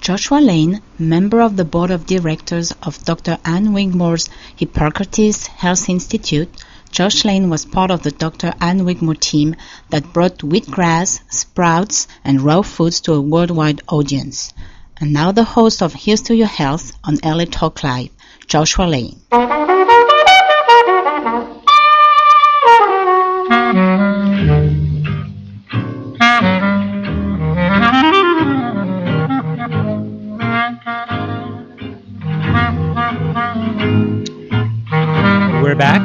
Joshua Lane, member of the board of directors of Dr. Ann Wigmore's Hippocrates Health Institute, Josh Lane was part of the Dr. Ann Wigmore team that brought wheatgrass, sprouts, and raw foods to a worldwide audience. And now the host of Here's to Your Health on LA Talk Live, Joshua Lane. We're back.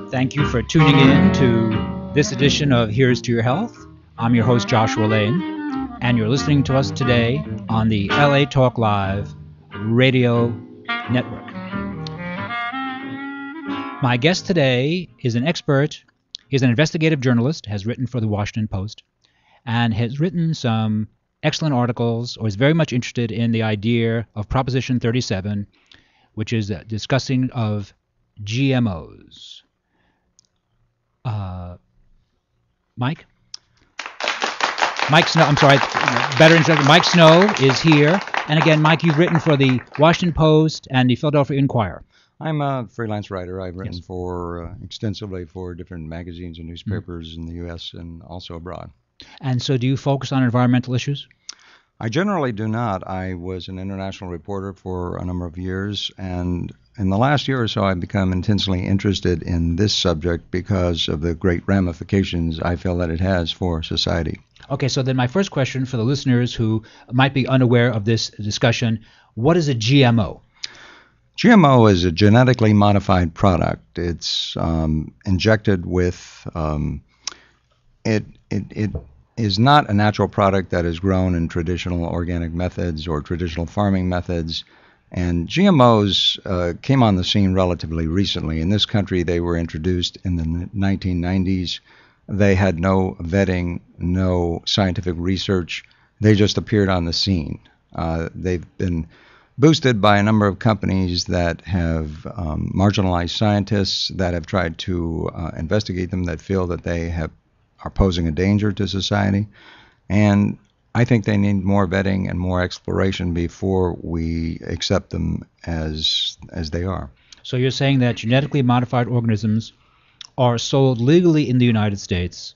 Thank you for tuning in to this edition of Here's to Your Health. I'm your host, Joshua Lane, and you're listening to us today on the LA Talk Live radio network. My guest today is an expert. He's an investigative journalist, has written for the Washington Post, and has written some excellent articles, or is very much interested in the idea of Proposition 37, which is discussing of GMOs. Mike Snow, I'm sorry, better introduction. Mike Snow is here. And again, Mike, you've written for the Washington Post and the Philadelphia Inquirer. I'm a freelance writer. I've written Yes. for extensively for different magazines and newspapers in the U.S. and also abroad. And so do you focus on environmental issues? I generally do not. I was an international reporter for a number of years, and in the last year or so, I've become intensely interested in this subject because of the great ramifications I feel that it has for society. Okay, so then my first question for the listeners who might be unaware of this discussion, what is a GMO? GMO is a genetically modified product. It's injected with it is not a natural product that is grown in traditional organic methods or traditional farming methods. And GMOs came on the scene relatively recently. In this country, they were introduced in the 1990s. They had no vetting, no scientific research. They just appeared on the scene. They've been boosted by a number of companies that have marginalized scientists that have tried to investigate them, that feel that they are posing a danger to society. And I think they need more vetting and more exploration before we accept them as they are. So you're saying that genetically modified organisms are sold legally in the United States,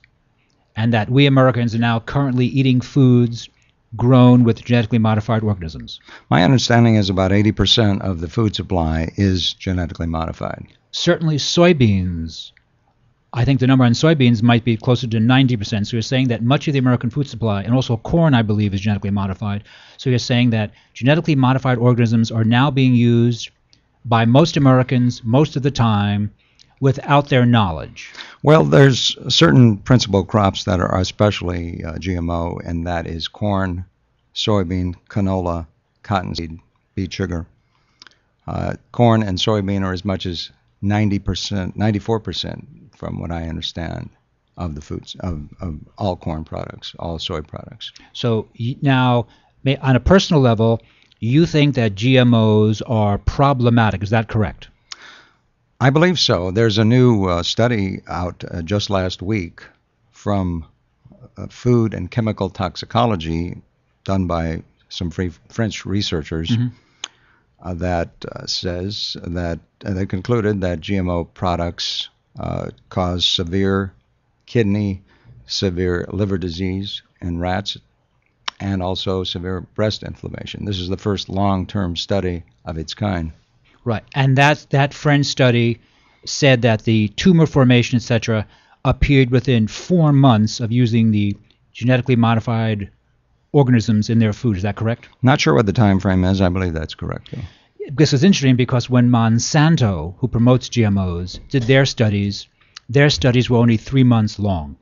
and that we Americans are now currently eating foods grown with genetically modified organisms. My understanding is about 80% of the food supply is genetically modified. Certainly soybeans, I think the number on soybeans might be closer to 90%. So you're saying that much of the American food supply, and also corn, I believe, is genetically modified. So you're saying that genetically modified organisms are now being used by most Americans most of the time without their knowledge. Well, there's certain principal crops that are especially GMO, and that is corn, soybean, canola, cottonseed, beet sugar. Corn and soybean are as much as 90%, 94%, from what I understand, of the foods of all corn products, all soy products. So now, on a personal level, you think that GMOs are problematic. Is that correct? I believe so. There's a new study out just last week from food and chemical toxicology done by some French researchers that says that they concluded that GMO products cause severe kidney, severe liver disease in rats, and also severe breast inflammation. This is the first long-term study of its kind. Right, and that French study said that the tumor formation, etc., appeared within 4 months of using the genetically modified organisms in their food. Is that correct? Not sure what the time frame is. I believe that's correct. Yeah. This is interesting because when Monsanto, who promotes GMOs, did their studies were only 3 months long.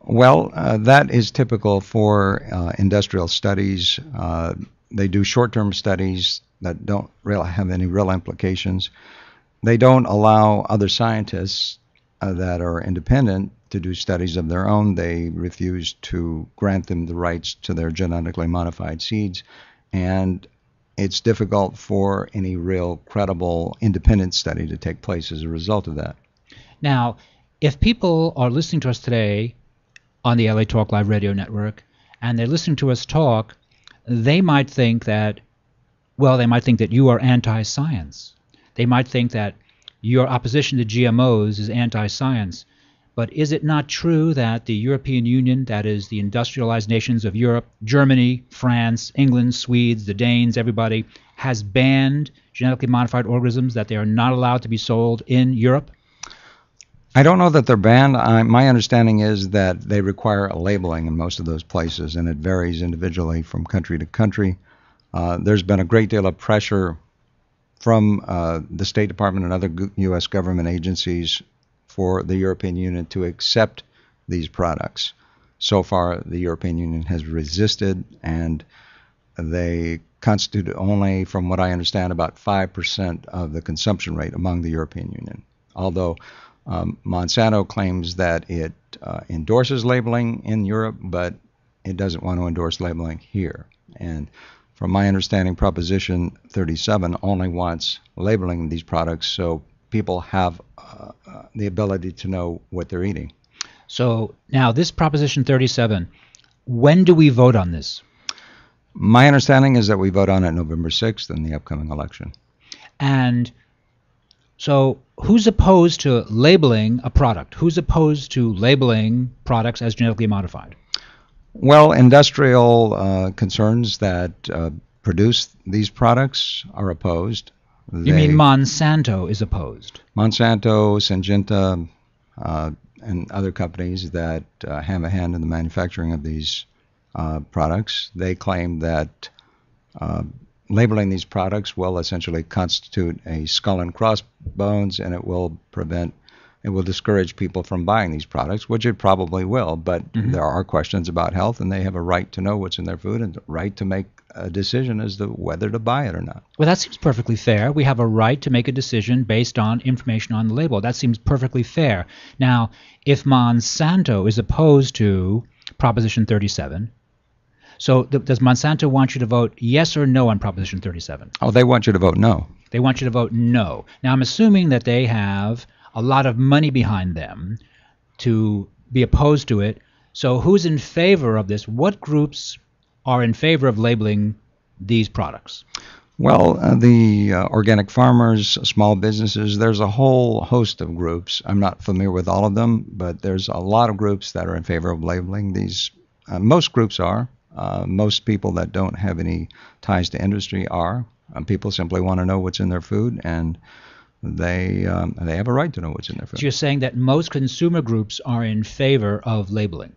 Well, that is typical for industrial studies. They do short-term studies that don't really have any real implications. They don't allow other scientists that are independent to do studies of their own. They refuse to grant them the rights to their genetically modified seeds, and it's difficult for any real credible independent study to take place as a result of that. Now, if people are listening to us today on the LA Talk Live Radio Network, and they're listening to us talk, they might think that you are anti-science. They might think that your opposition to GMOs is anti-science. But is it not true that the European Union, that is the industrialized nations of Europe, Germany, France, England, Swedes, the Danes, everybody, has banned genetically modified organisms, that they are not allowed to be sold in Europe? I don't know that they're banned. My understanding is that they require a labeling in most of those places, and it varies individually from country to country. There's been a great deal of pressure from the State Department and other U.S. government agencies for the European Union to accept these products. So far, the European Union has resisted, and they constitute only, from what I understand, about 5% of the consumption rate among the European Union. Although Monsanto claims that it endorses labeling in Europe, but it doesn't want to endorse labeling here. And from my understanding, Proposition 37 only wants labeling these products so people have the ability to know what they're eating. So now this Proposition 37, when do we vote on this? My understanding is that we vote on it November 6th in the upcoming election. And So who's opposed to labeling a product? Who's opposed to labeling products as genetically modified? Well, industrial concerns that produce these products are opposed. You mean Monsanto is opposed? Monsanto, Syngenta, and other companies that have a hand in the manufacturing of these products, they claim that labeling these products will essentially constitute a skull and crossbones, and it will discourage people from buying these products, which it probably will. But there are questions about health, and they have a right to know what's in their food and the right to make a decision as to whether to buy it or not. Well, that seems perfectly fair. We have a right to make a decision based on information on the label. That seems perfectly fair. Now, if Monsanto is opposed to Proposition 37, so does Monsanto want you to vote yes or no on Proposition 37? Oh, they want you to vote no. They want you to vote no. Now, I'm assuming that they have a lot of money behind them to be opposed to it. So who's in favor of this? What groups are in favor of labeling these products? Well, the organic farmers, small businesses, there's a whole host of groups. I'm not familiar with all of them, but there's a lot of groups that are in favor of labeling these. Most groups are. Most people that don't have any ties to industry are. People simply want to know what's in their food, and they have a right to know what's in their food. So you're saying that most consumer groups are in favor of labeling?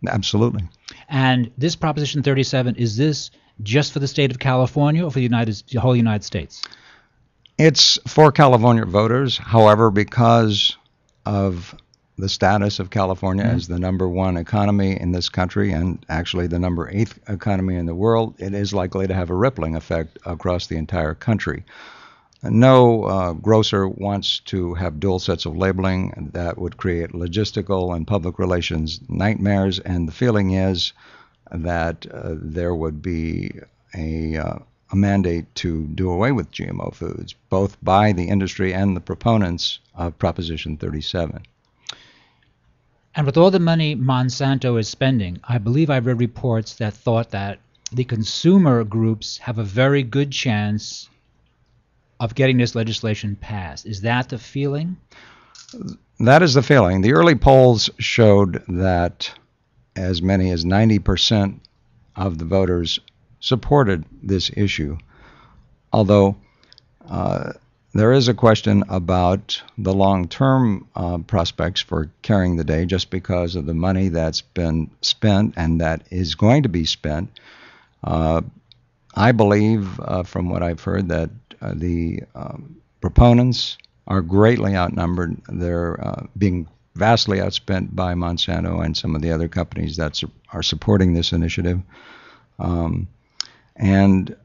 Absolutely. And this Proposition 37, is this just for the state of California or for the whole United States? It's for California voters. However, because of the status of California as the number one economy in this country and actually the number 8th economy in the world, it is likely to have a rippling effect across the entire country. No grocer wants to have dual sets of labeling. That would create logistical and public relations nightmares, and the feeling is that there would be a mandate to do away with GMO foods, both by the industry and the proponents of Proposition 37. And with all the money Monsanto is spending, I believe I read reports that thought that the consumer groups have a very good chance of getting this legislation passed. Is that the feeling? That is the feeling. The early polls showed that as many as 90% of the voters supported this issue, although there is a question about the long-term prospects for carrying the day just because of the money that's been spent and that is going to be spent. I believe, from what I've heard, that the proponents are greatly outnumbered. They're being vastly outspent by Monsanto and some of the other companies that are supporting this initiative. And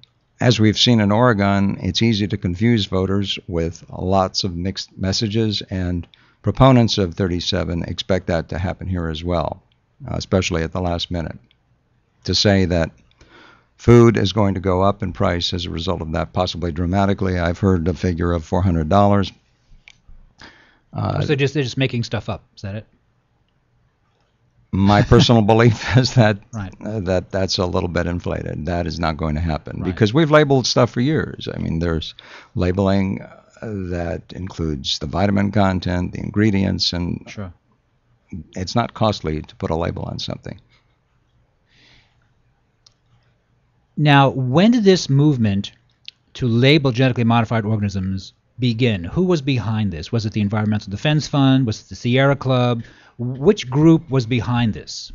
as we've seen in Oregon, it's easy to confuse voters with lots of mixed messages, and proponents of 37 expect that to happen here as well, especially at the last minute. To say that food is going to go up in price as a result of that, possibly dramatically. I've heard a figure of $400. So they're just making stuff up. Is that it? My personal belief is that Right. That's a little bit inflated. That is not going to happen Right. because we've labeled stuff for years. I mean, there's labeling that includes the vitamin content, the ingredients, and Sure. it's not costly to put a label on something. Now, when did this movement to label genetically modified organisms begin? Who was behind this? Was it the Environmental Defense Fund? Was it the Sierra Club? Which group was behind this?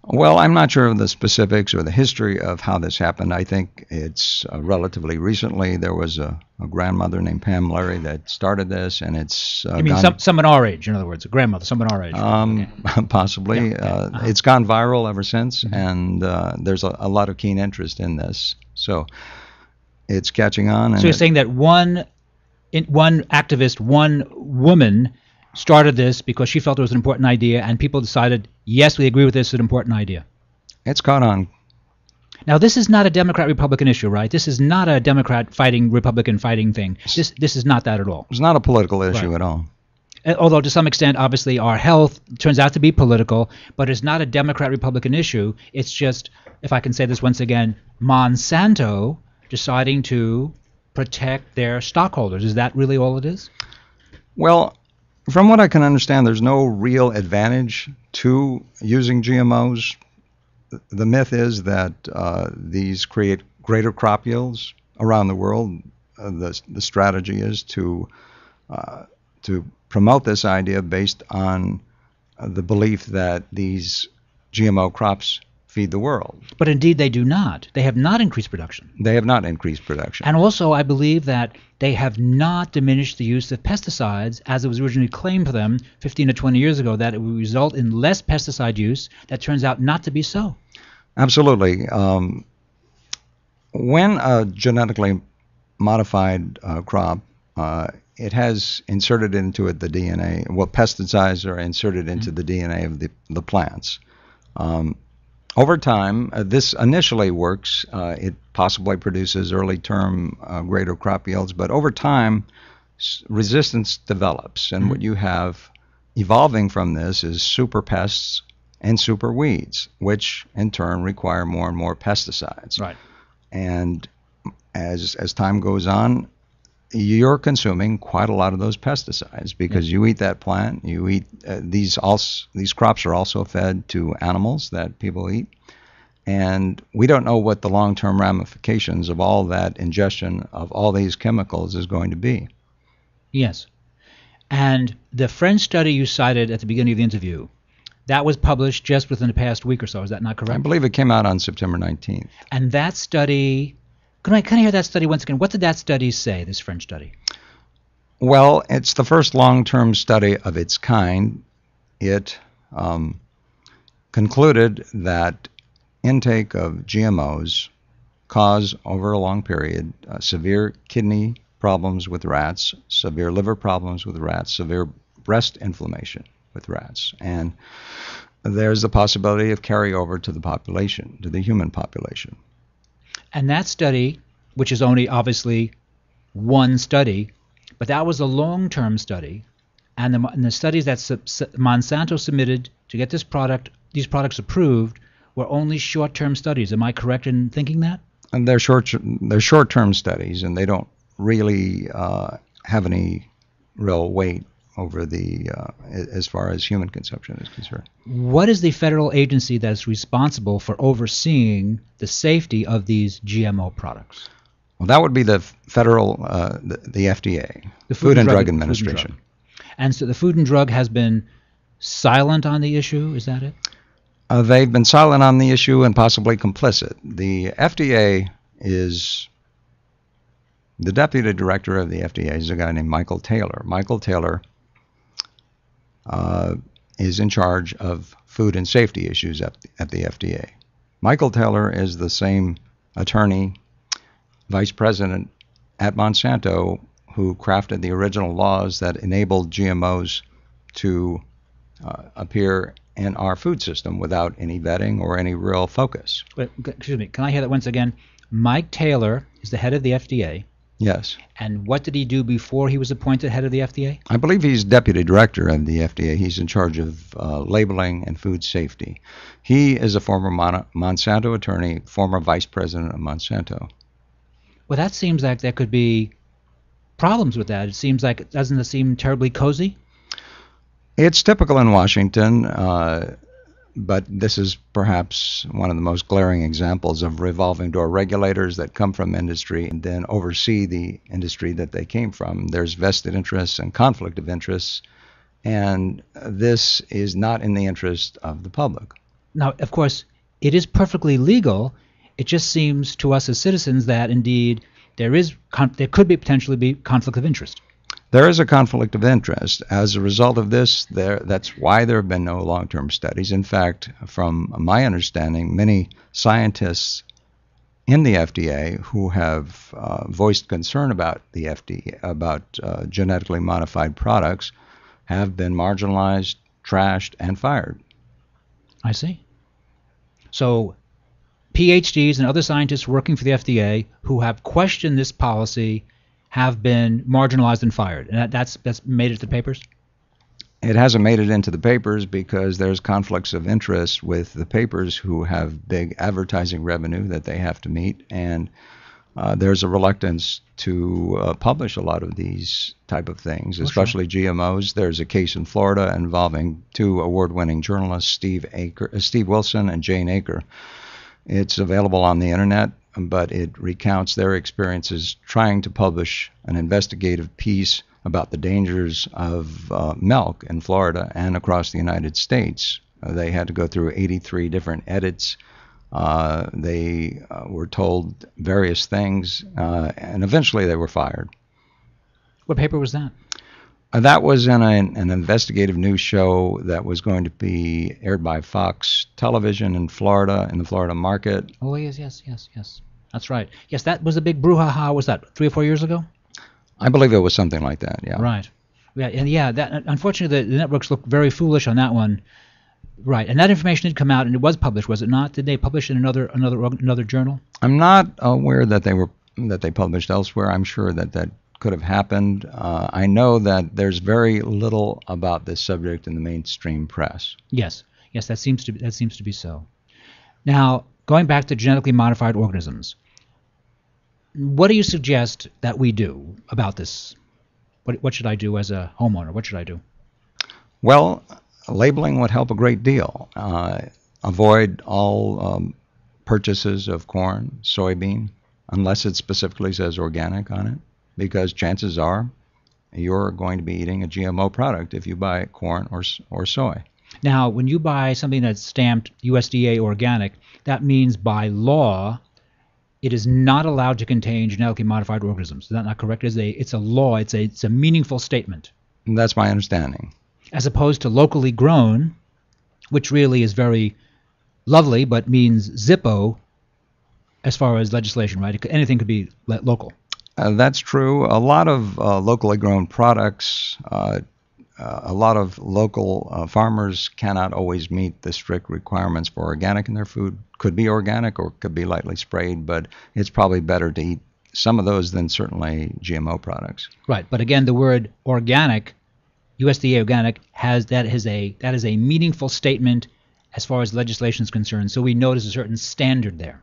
Well, I'm not sure of the specifics or the history of how this happened. I think it's relatively recently. There was a grandmother named Pam Larry that started this, and it's You mean someone our age, in other words, a grandmother, someone our age. possibly. Yeah. It's gone viral ever since, and there's a lot of keen interest in this. So it's catching on. And So you're saying that one activist, one woman started this because she felt it was an important idea, and people decided, yes, we agree with this, it's an important idea. it's caught on. Now, this is not a Democrat-Republican issue, right? This is not a Democrat fighting Republican fighting thing. This is not that at all. It's not a political issue Right. at all. Although to some extent, obviously, our health turns out to be political, but it's not a Democrat-Republican issue. It's just, if I can say this once again, Monsanto deciding to protect their stockholders. Is that really all it is? Well, from what I can understand, there's no real advantage to using GMOs. The myth is that these create greater crop yields around the world. The strategy is to promote this idea based on the belief that these GMO crops feed the world. But indeed they do not. They have not increased production. They have not increased production. And also I believe that they have not diminished the use of pesticides as it was originally claimed for them 15 to 20 years ago, that it would result in less pesticide use. That turns out not to be so. Absolutely. When a genetically modified crop, it has inserted into it the DNA. Well, pesticides are inserted into the DNA of the plants. Over time, this initially works. It possibly produces early-term greater crop yields, but over time, resistance develops. And what you have evolving from this is super pests and super weeds, which in turn require more and more pesticides. Right. And as time goes on, you're consuming quite a lot of those pesticides because you eat that plant. You eat these crops are also fed to animals that people eat, and we don't know what the long-term ramifications of all that ingestion of all these chemicals is going to be. Yes, and the French study you cited at the beginning of the interview, that was published just within the past week or so. Is that not correct? I believe it came out on September 19th. And that study. Can I hear that study once again? What did that study say, this French study? Well, it's the first long-term study of its kind. It concluded that intake of GMOs cause, over a long period, severe kidney problems with rats, severe liver problems with rats, severe breast inflammation with rats. And there's the possibility of carryover to the population, to the human population. And that study, which is only obviously one study, but that was a long-term study, and the studies that Monsanto submitted to get these products approved were only short-term studies. Am I correct in thinking that? And they're short-term studies, and they don't really have any real weight over as far as human consumption is concerned. What is the federal agency that is responsible for overseeing the safety of these GMO products? Well, that would be the federal, the FDA, the Food and Drug Administration. And so the Food and Drug has been silent on the issue, is that it? They've been silent on the issue and possibly complicit. The FDA is... The deputy director of the FDA is a guy named Michael Taylor. Michael Taylor is in charge of food and safety issues at the FDA. Michael Taylor is the same attorney, vice president at Monsanto, who crafted the original laws that enabled GMOs to appear in our food system without any vetting or any real focus. Wait, excuse me, can I hear that once again? Mike Taylor is the head of the FDA. Yes. And what did he do before he was appointed head of the FDA? I believe he's deputy director of the FDA. He's in charge of labeling and food safety. He is a former Monsanto attorney, former vice president of Monsanto. Well, that seems like there could be problems with that. It seems like, doesn't it seem terribly cozy? It's typical in Washington, but this is perhaps one of the most glaring examples of revolving door regulators that come from industry and then oversee the industry that they came from. There's vested interests and conflict of interests, and this is not in the interest of the public. Now, of course, it is perfectly legal. It just seems to us as citizens that indeed there could potentially be conflict of interest. There is a conflict of interest. As a result of this, that's why there have been no long-term studies. In fact, from my understanding, many scientists in the FDA who have voiced concern about the FDA, about genetically modified products, have been marginalized, trashed, and fired. I see. So PhDs and other scientists working for the FDA who have questioned this policy have been marginalized and fired, and that's made it to the papers? It hasn't made it into the papers because there's conflicts of interest with the papers who have big advertising revenue that they have to meet, and there's a reluctance to publish a lot of these type of things, especially GMOs. There's a case in Florida involving two award-winning journalists, Steve Wilson and Jane Aker. It's available on the internet, but it recounts their experiences trying to publish an investigative piece about the dangers of milk in Florida and across the United States. They had to go through 83 different edits. They were told various things, and eventually they were fired. What paper was that? That was in an investigative news show that was going to be aired by Fox Television in Florida, in the Florida market. Oh, yes. That's right. Yes, that was a big brouhaha. Was that 3 or 4 years ago? I believe it was something like that, yeah. Right. Yeah, and that unfortunately the networks look very foolish on that one. Right, and that information did come out, and it was published, was it not? Did they publish in another journal? I'm not aware that they published elsewhere. I'm sure that could have happened. I know that there's very little about this subject in the mainstream press. Yes, that seems to be so. Now, going back to genetically modified organisms, what do you suggest that we do about this? What should I do as a homeowner? What should I do? Well, labeling would help a great deal. Avoid all purchases of corn, soybean, unless it specifically says organic on it, because chances are you're going to be eating a GMO product if you buy corn or soy. Now, when you buy something that's stamped USDA organic, that means by law it is not allowed to contain genetically modified organisms. Is that not correct? It's a law. It's a meaningful statement. And that's my understanding. As opposed to locally grown, which really is very lovely, but means Zippo as far as legislation, right? Anything could be local. That's true. A lot of locally grown products, a lot of local farmers cannot always meet the strict requirements for organic in their food. Could be organic or could be lightly sprayed, but it's probably better to eat some of those than certainly GMO products. Right, but again, the word organic, USDA organic, that is a meaningful statement as far as legislation is concerned. So we notice a certain standard there.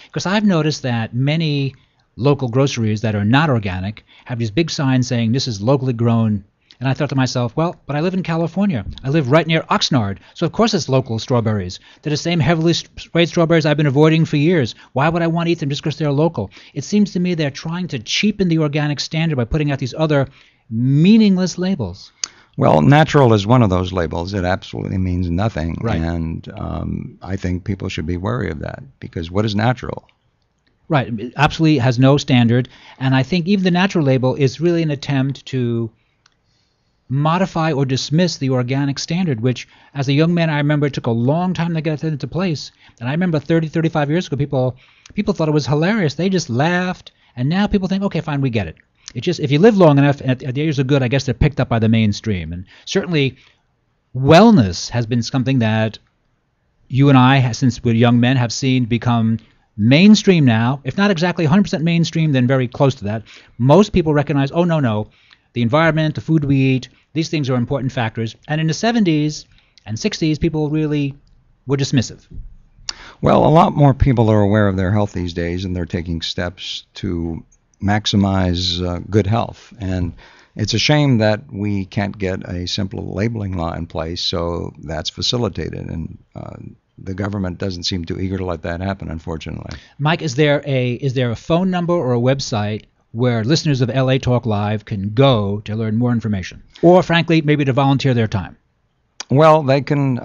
Because I've noticed that many local groceries that are not organic have these big signs saying this is locally grown. And I thought to myself, well, but I live in California. I live right near Oxnard, so of course it's local strawberries. They're the same heavily sprayed strawberries I've been avoiding for years. Why would I want to eat them just because they're local? It seems to me they're trying to cheapen the organic standard by putting out these other meaningless labels. Well, natural is one of those labels. It absolutely means nothing. Right. And I think people should be wary of that, because what is natural? Right. It absolutely has no standard. And I think even the natural label is really an attempt to modify or dismiss the organic standard, which as a young man I remember it took a long time to get that into place. And I remember 35 years ago people thought it was hilarious. They just laughed. And now people think, okay, fine, we get it. It's just if you live long enough and the years are good, I guess they're picked up by the mainstream. And certainly wellness has been something that you and I, since we're young men, have seen become mainstream now. If not exactly 100% mainstream, then very close to that. Most people recognize, oh, no, the environment, the food we eat, these things are important factors. And in the 70s and 60s, people really were dismissive. Well, a lot more people are aware of their health these days, and they're taking steps to maximize good health. And it's a shame that we can't get a simple labeling law in place, so that's facilitated. And the government doesn't seem too eager to let that happen, unfortunately. Mike, is there a phone number or a website where listeners of LA Talk Live can go to learn more information, or frankly, maybe to volunteer their time? Well, they can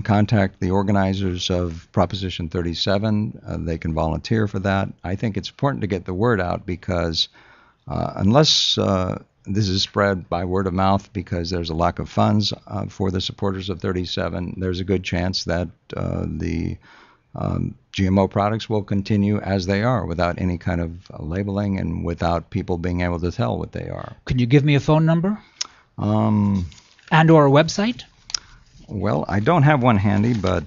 contact the organizers of Proposition 37. They can volunteer for that. I think it's important to get the word out, because unless this is spread by word of mouth, because there's a lack of funds for the supporters of 37, there's a good chance that the GMO products will continue as they are, without any kind of labeling and without people being able to tell what they are. Can you give me a phone number? And or a website? Well, I don't have one handy, but...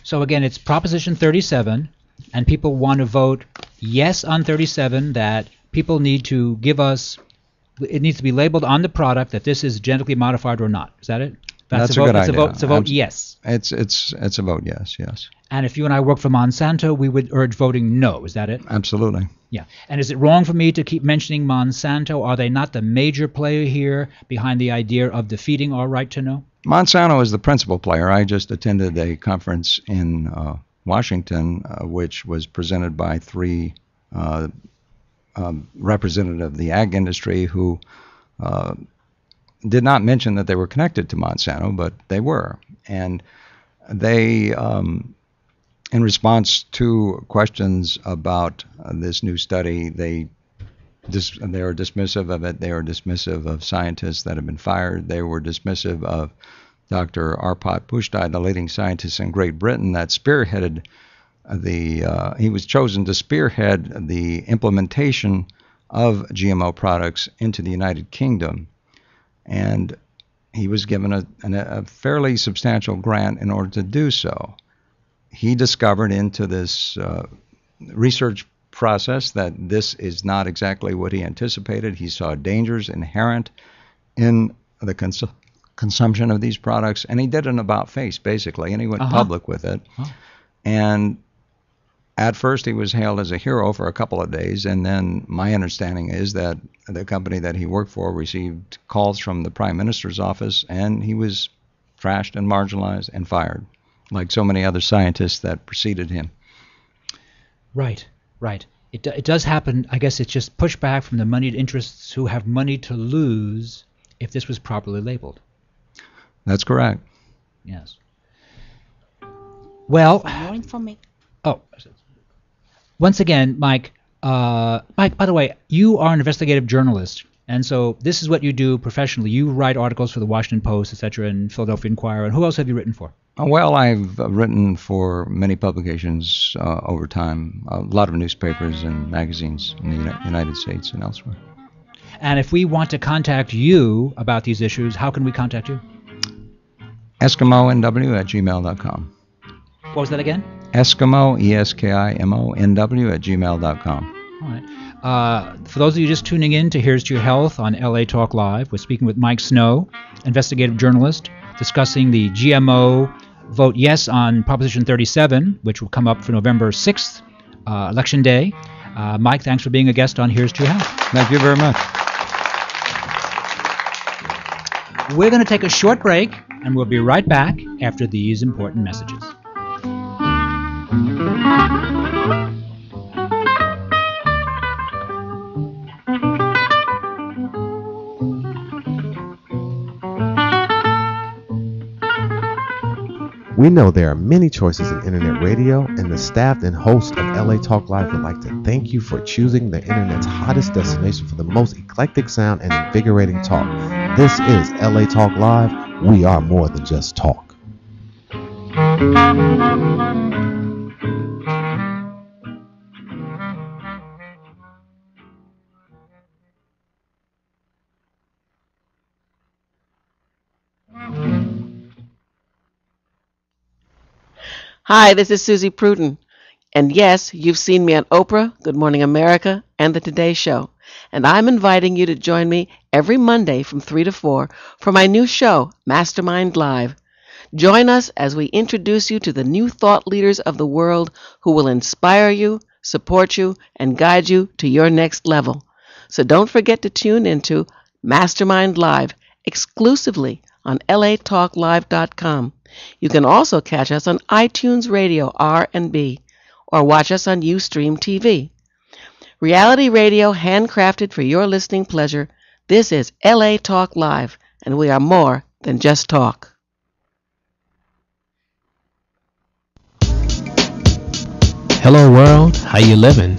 So again, it's Proposition 37, and people want to vote yes on 37, that people need to give us... It needs to be labeled on the product that this is genetically modified or not. Is that it? That's a good idea. It's a vote yes. It's a vote yes. And if you and I worked for Monsanto, we would urge voting no. Is that it? Absolutely. Yeah. And is it wrong for me to keep mentioning Monsanto? Are they not the major player here behind the idea of defeating our right to know? Monsanto is the principal player. I just attended a conference in Washington, which was presented by three representatives of the ag industry who did not mention that they were connected to Monsanto, but they were. And they, in response to questions about this new study, they are dismissive of it. They are dismissive of scientists that have been fired. They were dismissive of Dr. Arpad Pusztai, the leading scientist in Great Britain that spearheaded he was chosen to spearhead the implementation of GMO products into the United Kingdom. And he was given a fairly substantial grant in order to do so. He discovered into this research process that this is not exactly what he anticipated. He saw dangers inherent in the consumption of these products, and he did an about-face, basically, and he went public with it. And at first, he was hailed as a hero for a couple of days, and then my understanding is that the company that he worked for received calls from the Prime Minister's office, and he was trashed and marginalized and fired, like so many other scientists that preceded him. Right. It does happen. I guess it's just pushback from the moneyed interests who have money to lose if this was properly labeled. That's correct. Yes. Well, More information. Oh, once again, Mike, by the way, you are an investigative journalist, and so this is what you do professionally. You write articles for the Washington Post, etc., and Philadelphia Inquirer. And who else have you written for? Well, I've written for many publications over time, a lot of newspapers and magazines in the United States and elsewhere. And if we want to contact you about these issues, how can we contact you? EskimoNW@gmail.com. What was that again? Eskimo, EskimoNW@gmail.com. All right. For those of you just tuning in to Here's to Your Health on LA Talk Live, we're speaking with Mike Snow, investigative journalist, discussing the GMO vote yes on Proposition 37, which will come up for November 6th, Election Day. Mike, thanks for being a guest on Here's to Your Health. Thank you very much. We're going to take a short break, and we'll be right back after these important messages. We know there are many choices in internet radio, and the staff and host of LA Talk Live would like to thank you for choosing the internet's hottest destination for the most eclectic sound and invigorating talk. This is LA Talk Live. We are more than just talk. Hi, this is Susie Pruden. And yes, you've seen me on Oprah, Good Morning America, and The Today Show. And I'm inviting you to join me every Monday from 3 to 4 for my new show, Mastermind Live. Join us as we introduce you to the new thought leaders of the world who will inspire you, support you, and guide you to your next level. So don't forget to tune into Mastermind Live exclusively on latalklive.com. You can also catch us on iTunes Radio R&B or watch us on Ustream TV. Reality radio handcrafted for your listening pleasure. This is LA Talk Live, and we are more than just talk. Hello world, how you living?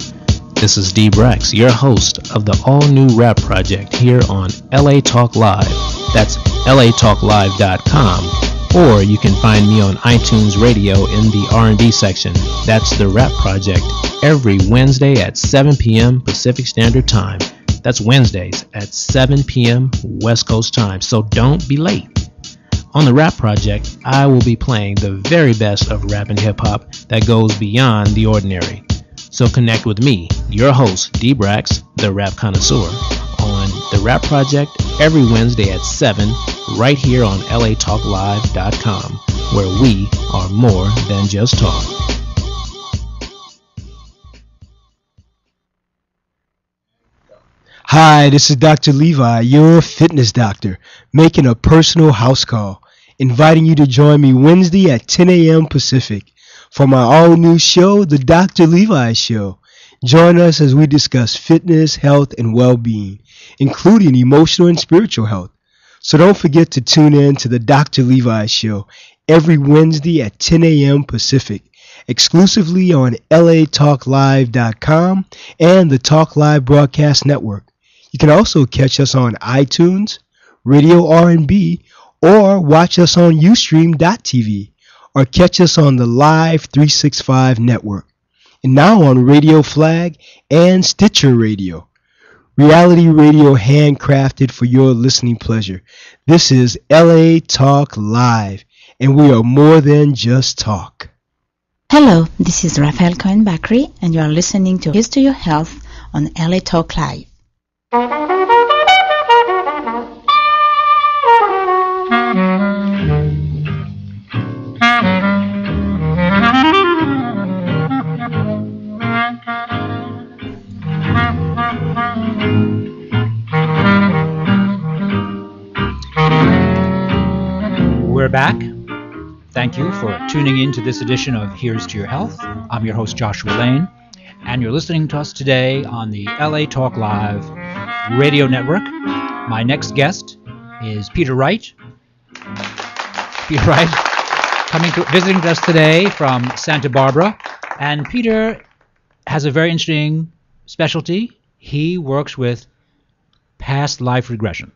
This is D. Brex, your host of the all-new rap project here on LA Talk Live. That's latalklive.com. Or you can find me on iTunes Radio in the R&B section. That's the Rap Project, every Wednesday at 7 p.m. Pacific Standard Time. That's Wednesdays at 7 p.m. West Coast time, so don't be late. On the Rap Project, I will be playing the very best of rap and hip-hop that goes beyond the ordinary. So connect with me, your host, D. Brex, the Rap Connoisseur, on The Rap Project, every Wednesday at 7, right here on latalklive.com, where we are more than just talk. Hi, this is Dr. Levi, your fitness doctor, making a personal house call, inviting you to join me Wednesday at 10 a.m. Pacific for my all-new show, The Dr. Levi Show. Join us as we discuss fitness, health, and well-being, including emotional and spiritual health. So don't forget to tune in to The Dr. Levi Show every Wednesday at 10 a.m. Pacific, exclusively on latalklive.com and the Talk Live Broadcast Network. You can also catch us on iTunes, Radio R&B, or watch us on Ustream.tv, or catch us on the Live 365 network, and now on Radio Flag and Stitcher Radio. Reality radio handcrafted for your listening pleasure. This is LA Talk Live, and we are more than just talk. Hello, this is Raphael Cohen-Bakri, and you are listening to Here's to Your Health on LA Talk Live. We're back. Thank you for tuning in to this edition of Here's to Your Health. I'm your host, Joshua Lane, and you're listening to us today on the LA Talk Live radio network. My next guest is Peter Wright. Peter Wright, visiting us today from Santa Barbara. And Peter has a very interesting specialty. He works with past life regression.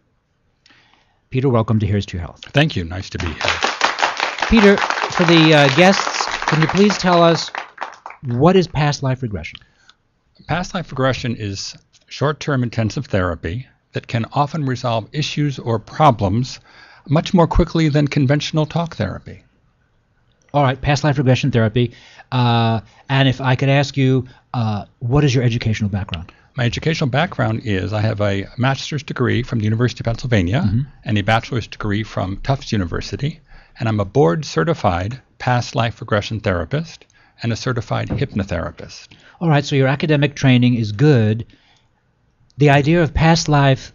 Peter, welcome to Here's to Your Health. Thank you. Nice to be here. Peter, for the guests, can you please tell us what is past life regression? Past life regression is short-term intensive therapy that can often resolve issues or problems much more quickly than conventional talk therapy. All right, past life regression therapy. And if I could ask you, what is your educational background? My educational background is I have a master's degree from the University of Pennsylvania and a bachelor's degree from Tufts University, and I'm a board-certified past life regression therapist and a certified hypnotherapist. All right, so your academic training is good. The idea of past life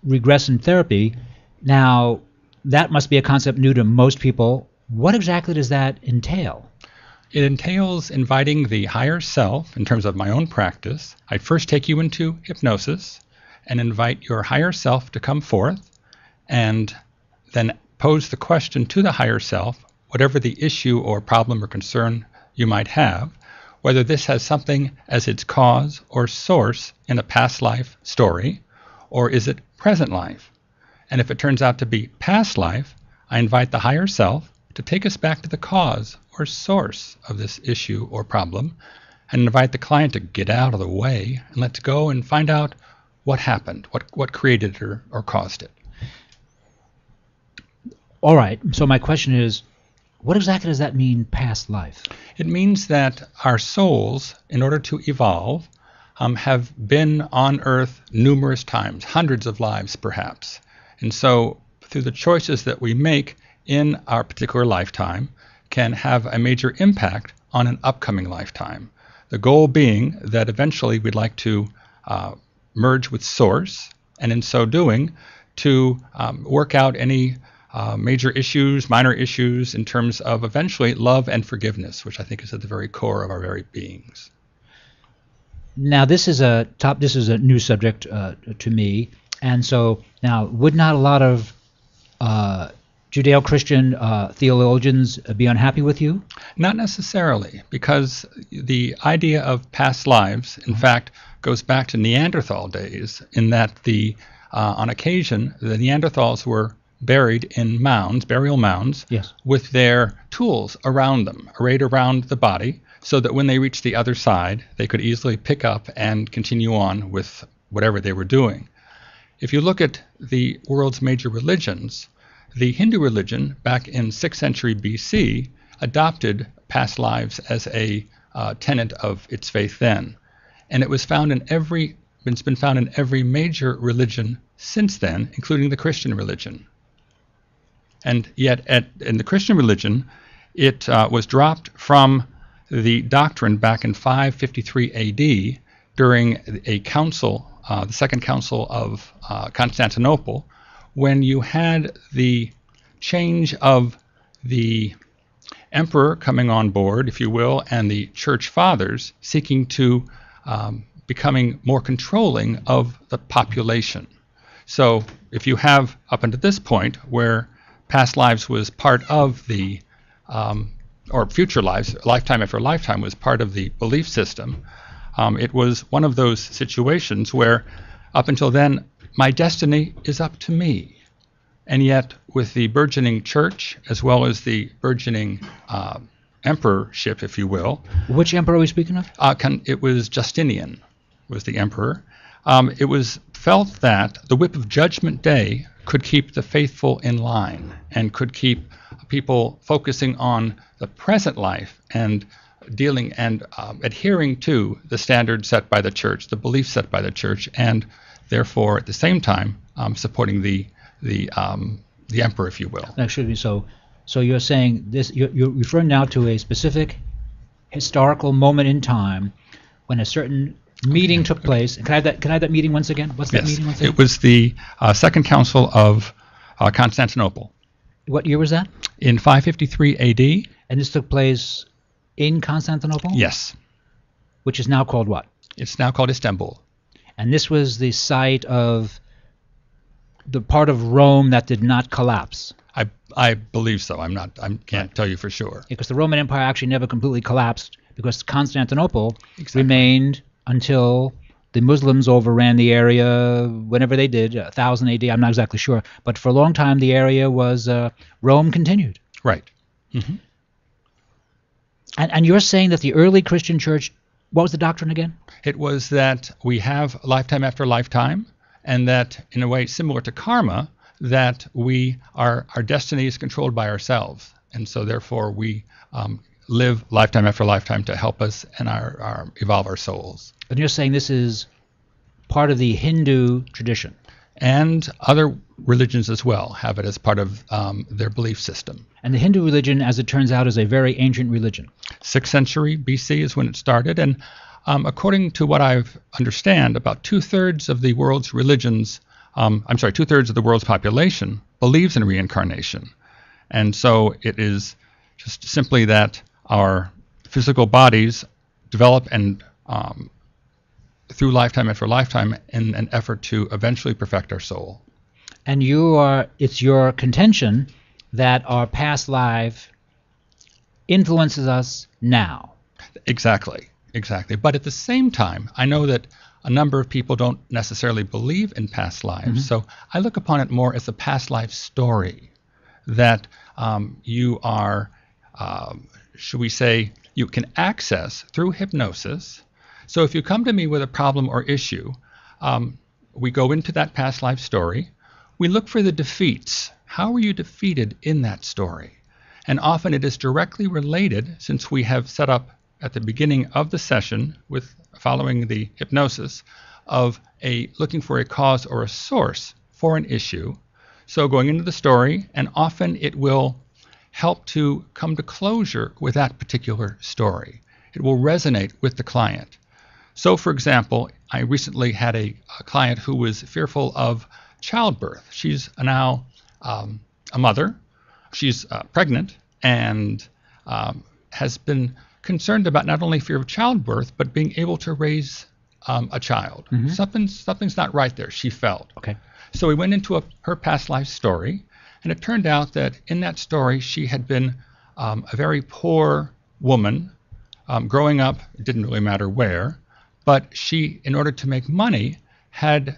regression therapy, now that must be a concept new to most people. What exactly does that entail? It entails inviting the higher self, in terms of my own practice. I first take you into hypnosis and invite your higher self to come forth and then pose the question to the higher self, whatever the issue or problem or concern you might have, whether this has something as its cause or source in a past life story, or is it present life? And if it turns out to be past life, I invite the higher self to take us back to the cause or source of this issue or problem, and invite the client to get out of the way and let's go and find out what happened, what created it or caused it. All right, so my question is, what exactly does that mean, past life? It means that our souls, in order to evolve, have been on Earth numerous times, hundreds of lives perhaps. And so through the choices that we make in our particular lifetime can have a major impact on an upcoming lifetime. The goal being that eventually we'd like to merge with Source, and in so doing, to work out any major issues, minor issues, in terms of eventually love and forgiveness, which I think is at the very core of our very beings. Now, this is a new subject to me, and so now, would not a lot of Judeo-Christian theologians be unhappy with you? Not necessarily, because the idea of past lives, in fact, goes back to Neanderthal days, in that on occasion, the Neanderthals were buried in mounds, burial mounds, yes, with their tools around them, arrayed around the body, so that when they reached the other side, they could easily pick up and continue on with whatever they were doing. If you look at the world's major religions, the Hindu religion back in 6th century BC adopted past lives as a tenet of its faith then. And it was found in every It's been found in every major religion since then, including the Christian religion. And yet, in the Christian religion, it was dropped from the doctrine back in 553 A.D. during a council, the Second Council of Constantinople, when you had the change of the emperor coming on board, if you will, and the church fathers seeking to becoming more controlling of the population. So if you have up until this point where past lives was part of the, or future lives, lifetime after lifetime was part of the belief system, it was one of those situations where up until then, my destiny is up to me. And yet, with the burgeoning church, as well as the burgeoning emperorship, if you will. Which emperor are we speaking of? It was Justinian, was the emperor. It was felt that the whip of Judgment Day could keep the faithful in line and could keep people focusing on the present life and dealing and adhering to the standards set by the church, the beliefs set by the church, and therefore, at the same time, supporting the emperor, if you will. That should be so. So you're saying this. You're referring now to a specific historical moment in time when a certain meeting took place. Can I have that meeting once again? What's that meeting once again? It was the Second Council of Constantinople. What year was that? In 553 A.D. And this took place in Constantinople? Yes. Which is now called what? It's now called Istanbul. And this was the site of the part of Rome that did not collapse. I believe so. I can't tell you for sure. Because the Roman Empire actually never completely collapsed because Constantinople remained until the Muslims overran the area whenever they did, 1000 AD, I'm not exactly sure. But for a long time, the area was, Rome continued. Right. Mm-hmm. And you're saying that the early Christian church, what was the doctrine again? It was that we have lifetime after lifetime, and that in a way similar to karma, that our destiny is controlled by ourselves. And so therefore we live lifetime after lifetime to help us and our evolve our souls. And you're saying this is part of the Hindu tradition? And other religions as well have it as part of their belief system. And the Hindu religion, as it turns out, is a very ancient religion. 6th century BC is when it started, and according to what I understand, about 2/3 of the world's religions, 2/3 of the world's population believes in reincarnation. And so it is just simply that our physical bodies develop and through lifetime after lifetime in an effort to eventually perfect our soul. And it's your contention that our past life influences us now. Exactly. But at the same time, I know that a number of people don't necessarily believe in past lives. Mm-hmm. So I look upon it more as a past life story that you are, should we say, you can access through hypnosis. So if you come to me with a problem or issue, we go into that past life story. We look for the defeats. How were you defeated in that story? And often it is directly related, since we have set up at the beginning of the session with following the hypnosis of looking for a cause or a source for an issue. So going into the story, and often it will help to come to closure with that particular story. It will resonate with the client. So for example, I recently had a client who was fearful of childbirth. She's now a mother. She's pregnant and has been concerned about not only fear of childbirth, but being able to raise a child. Mm-hmm. Something's not right there, she felt. Okay. So we went into her past life story, and it turned out that in that story she had been a very poor woman growing up. It didn't really matter where, but she, in order to make money, had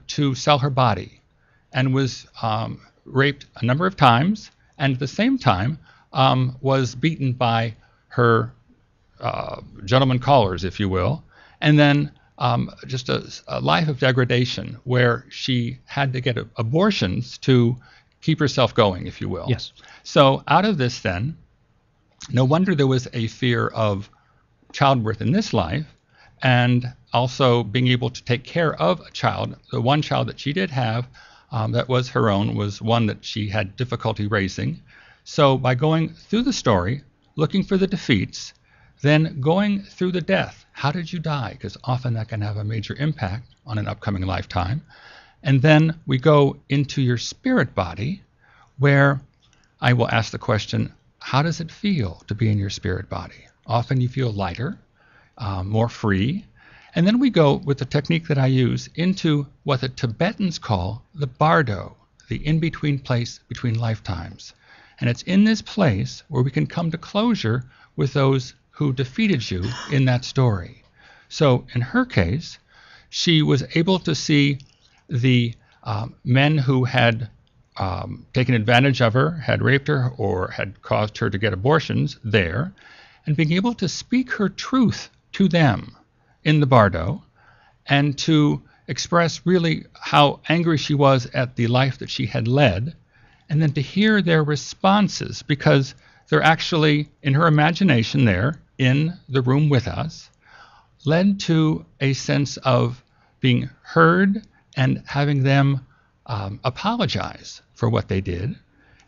to sell her body and was raped a number of times, and at the same time was beaten by her gentleman callers, if you will, and then just a life of degradation where she had to get abortions to keep herself going, if you will. Yes. So out of this then, no wonder there was a fear of childbirth in this life, and also being able to take care of a child. The one child that she did have that was her own was one that she had difficulty raising. So by going through the story, looking for the defeats, then going through the death. How did you die? Because often that can have a major impact on an upcoming lifetime. And then we go into your spirit body, where I will ask the question, how does it feel to be in your spirit body? Often you feel lighter, more free. And then we go with the technique that I use into what the Tibetans call the bardo, the in-between place between lifetimes. And it's in this place where we can come to closure with those who defeated you in that story. So in her case, she was able to see the men who had taken advantage of her, had raped her, or had caused her to get abortions there, and being able to speak her truth to them in the bardo, and to express really how angry she was at the life that she had led, and then to hear their responses, because they're actually, in her imagination there, in the room with us, led to a sense of being heard and having them apologize for what they did.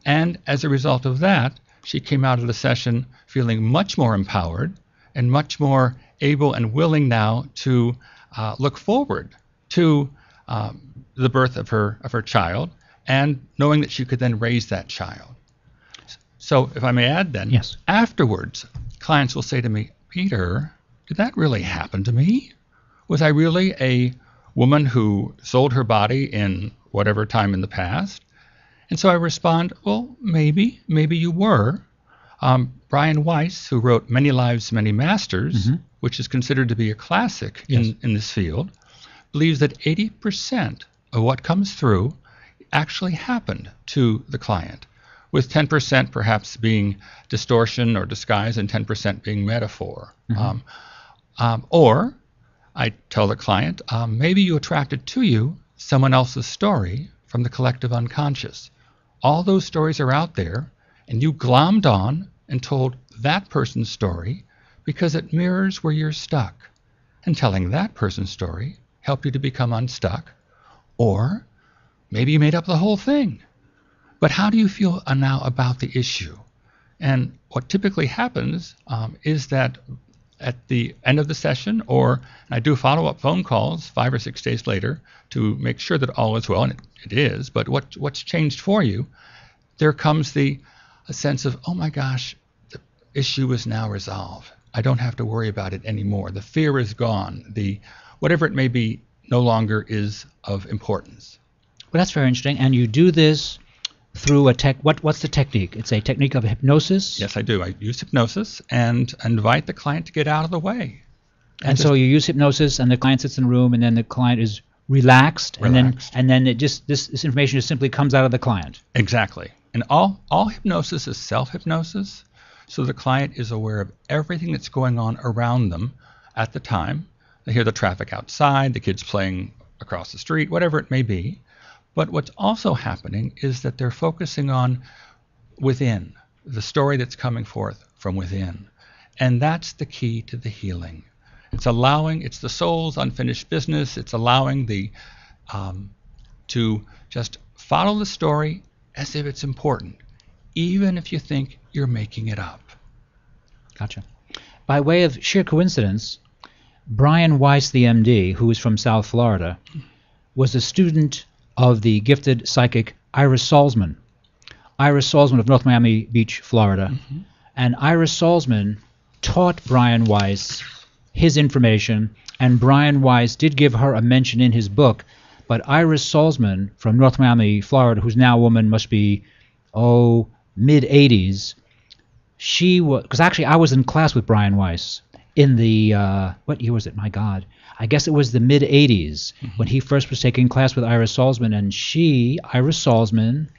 And as a result of that, she came out of the session feeling much more empowered and much more able and willing now to look forward to the birth of her child, and knowing that she could then raise that child. So if I may add then, yes, afterwards, clients will say to me, Peter, did that really happen to me? Was I really a woman who sold her body in whatever time in the past? And so I respond, well, maybe you were. Brian Weiss, who wrote Many Lives, Many Masters, which is considered to be a classic in this field, believes that 80% of what comes through actually happened to the client, with 10% perhaps being distortion or disguise and 10% being metaphor. Or I tell the client, maybe you attracted to you someone else's story from the collective unconscious. All those stories are out there, and you glommed on and told that person's story because it mirrors where you're stuck. And telling that person's story helped you to become unstuck. Or maybe you made up the whole thing. But how do you feel now about the issue? And what typically happens is that at the end of the session, or I do follow-up phone calls 5 or 6 days later to make sure that all is well, and it is, but what's changed for you, there comes a sense of, oh my gosh, the issue is now resolved. I don't have to worry about it anymore. The fear is gone. The whatever it may be no longer is of importance. Well, that's very interesting. And you do this through what's the technique? It's a technique of hypnosis? Yes, I do. I use hypnosis and invite the client to get out of the way. And so you use hypnosis, and the client sits in the room, and then the client is relaxed. and then it just this information just simply comes out of the client. Exactly. And all hypnosis is self-hypnosis, so the client is aware of everything that's going on around them at the time. They hear the traffic outside, the kids playing across the street, whatever it may be. But what's also happening is that they're focusing on within, the story that's coming forth from within. And that's the key to the healing. It's the soul's unfinished business. It's allowing to just follow the story as if it's important, even if you think you're making it up. Gotcha. By way of sheer coincidence, Brian Weiss, the MD, who is from South Florida, was a student of the gifted psychic Iris Salzman. Iris Salzman of North Miami Beach, Florida. And Iris Salzman taught Brian Weiss his information, and Brian Weiss did give her a mention in his book, but Iris Salzman from North Miami, Florida, who's now a woman, must be, mid-80s, she was, because actually I was in class with Brian Weiss in the, what year was it? My God. I guess it was the mid-'80s when he first was taking class with Iris Salzman, and Iris Salzman,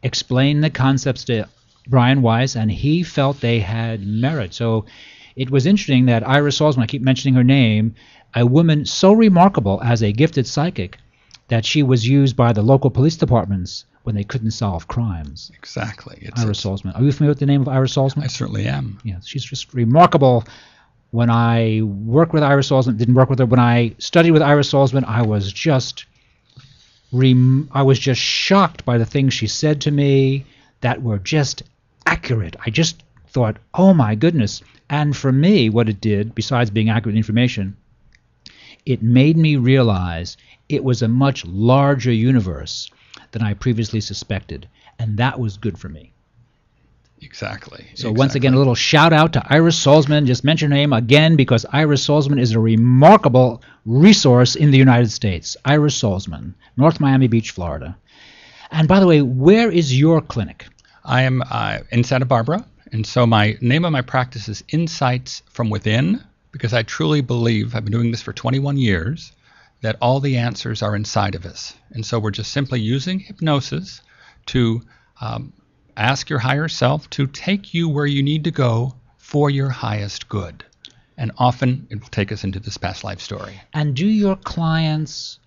explained the concepts to Brian Weiss, and he felt they had merit. So it was interesting that Iris Salzman, I keep mentioning her name, a woman so remarkable as a gifted psychic that she was used by the local police departments when they couldn't solve crimes. Exactly. Iris Salzman. Are you familiar with the name of Iris Salzman? I certainly am. Yeah, she's just remarkable When I worked with Iris Salzman, didn't work with her. When I studied with Iris Salzman, I was just shocked by the things she said to me that were just accurate. I just thought, oh my goodness. And for me, what it did, besides being accurate information, it made me realize it was a much larger universe than I previously suspected. And that was good for me. Exactly. So once again, a little shout out to Iris Salzman. Just mention her name again because Iris Salzman is a remarkable resource in the United States. Iris Salzman, North Miami Beach, Florida. And by the way, where is your clinic? I am in Santa Barbara, and so my name of my practice is Insights from Within, because I truly believe, I've been doing this for 21 years, that all the answers are inside of us. And so we're just simply using hypnosis to ask your higher self to take you where you need to go for your highest good. And often it will take us into this past life story. And do your clients,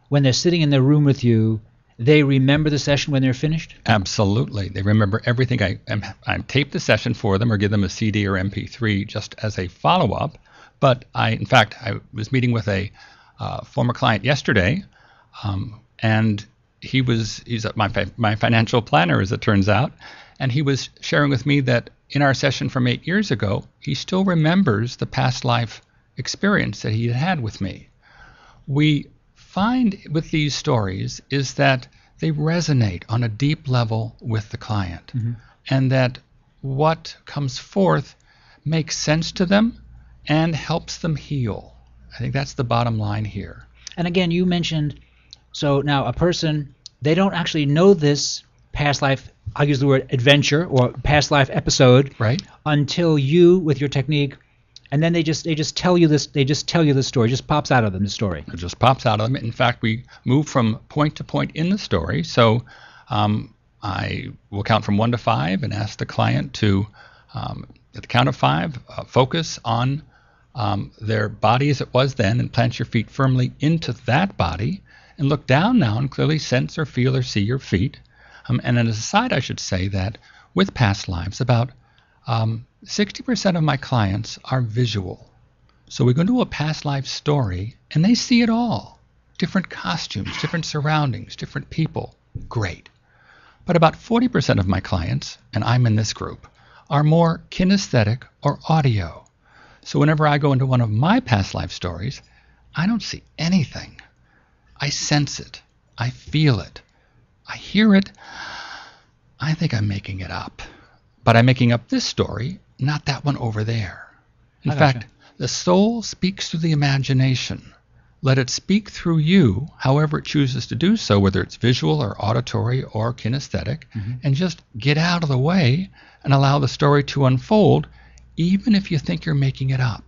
when they're sitting in their room with you, they remember the session when they're finished? Absolutely. They remember everything. I tape the session for them or give them a CD or MP3 just as a follow-up. But in fact, I was meeting with a former client yesterday, and he's my financial planner, as it turns out, and he was sharing with me that in our session from 8 years ago, he still remembers the past life experience that he had with me. We find with these stories is that they resonate on a deep level with the client, and that what comes forth makes sense to them and helps them heal. I think that's the bottom line here. And again, you mentioned, so now a person, they don't actually know this past life, I'll use the word adventure or past life episode, right, until you, with your technique, and then they just tell you this, they just tell you the story, it just pops out of them, the story. It just pops out of them. In fact, we move from point to point in the story. So I will count from 1 to 5 and ask the client to, at the count of 5, focus on their body as it was then and plant your feet firmly into that body and look down now and clearly sense or feel or see your feet. And as an aside, I should say that with past lives, about 60% of my clients are visual. So we go into a past life story and they see it all. Different costumes, different surroundings, different people. Great. But about 40% of my clients, and I'm in this group, are more kinesthetic or audio. So whenever I go into one of my past life stories, I don't see anything. I sense it. I feel it. I hear it. I think I'm making it up. But I'm making up this story, not that one over there. In fact, the soul speaks through the imagination. Let it speak through you, however it chooses to do so, whether it's visual or auditory or kinesthetic, and just get out of the way and allow the story to unfold, even if you think you're making it up.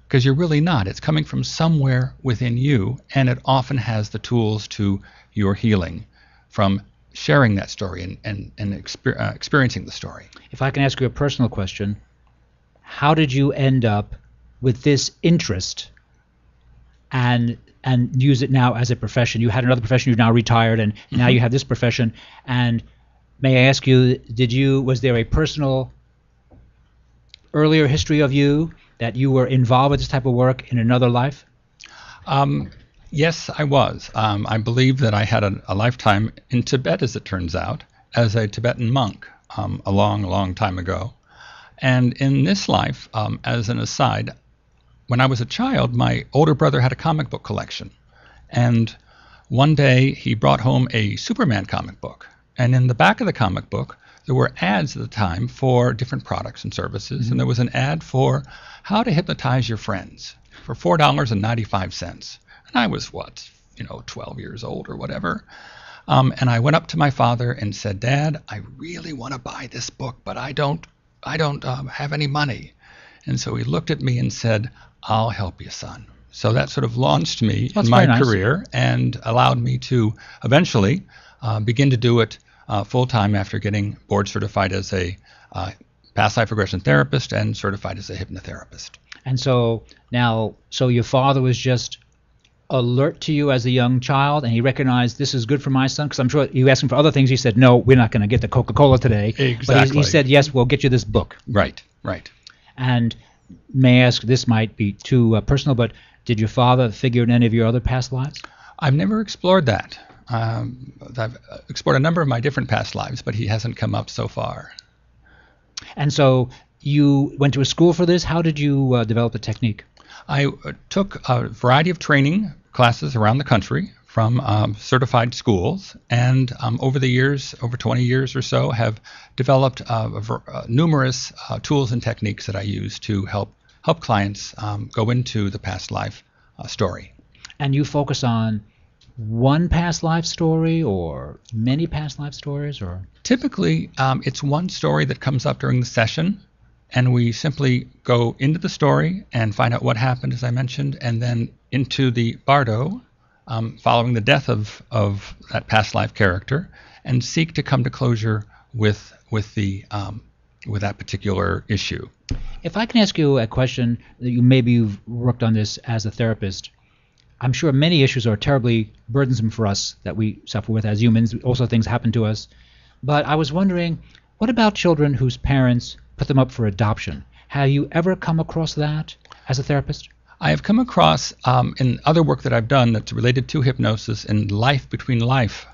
Because you're really not. It's coming from somewhere within you, and it often has the tools to your healing from sharing that story and experiencing the story. If I can ask you a personal question, how did you end up with this interest and use it now as a profession? You had another profession, you're now retired, and now you have this profession. And may I ask you, was there a personal earlier history of you that you were involved with this type of work in another life? Yes, I was. I believe that I had a lifetime in Tibet, as it turns out, as a Tibetan monk a long, long time ago. And in this life, as an aside, when I was a child, my older brother had a comic book collection. And one day he brought home a Superman comic book. And in the back of the comic book, there were ads at the time for different products and services. And there was an ad for how to hypnotize your friends for $4.95. And I was, 12 years old or whatever. And I went up to my father and said, Dad, I really want to buy this book, but I don't have any money. And so he looked at me and said, I'll help you, son. So that sort of launched me in my career and allowed me to eventually begin to do it full-time after getting board certified as a past life regression therapist and certified as a hypnotherapist. And so now, your father was just alert to you as a young child, and he recognized this is good for my son? Because I'm sure you asked him for other things. He said, no, we're not going to get the Coca-Cola today. Exactly. But he said, yes, we'll get you this book. Right. And may I ask, this might be too personal, but did your father figure in any of your other past lives? I've never explored that. I've explored a number of my different past lives, but he hasn't come up so far. And so you went to a school for this. How did you develop the technique? I took a variety of training classes around the country from certified schools, and over the years, over 20 years or so, have developed numerous tools and techniques that I use to help clients go into the past life story. And you focus on one past life story or many past life stories, or? Typically, it's one story that comes up during the session, and we simply go into the story and find out what happened, as I mentioned, and then into the bardo, following the death of that past life character, and seek to come to closure with that particular issue. If I can ask you a question, that you've worked on this as a therapist. I'm sure many issues are terribly burdensome for us that we suffer with as humans. Also, things happen to us. But I was wondering, what about children whose parents put them up for adoption? Have you ever come across that as a therapist? I have come across, in other work that I've done that's related to hypnosis and life between life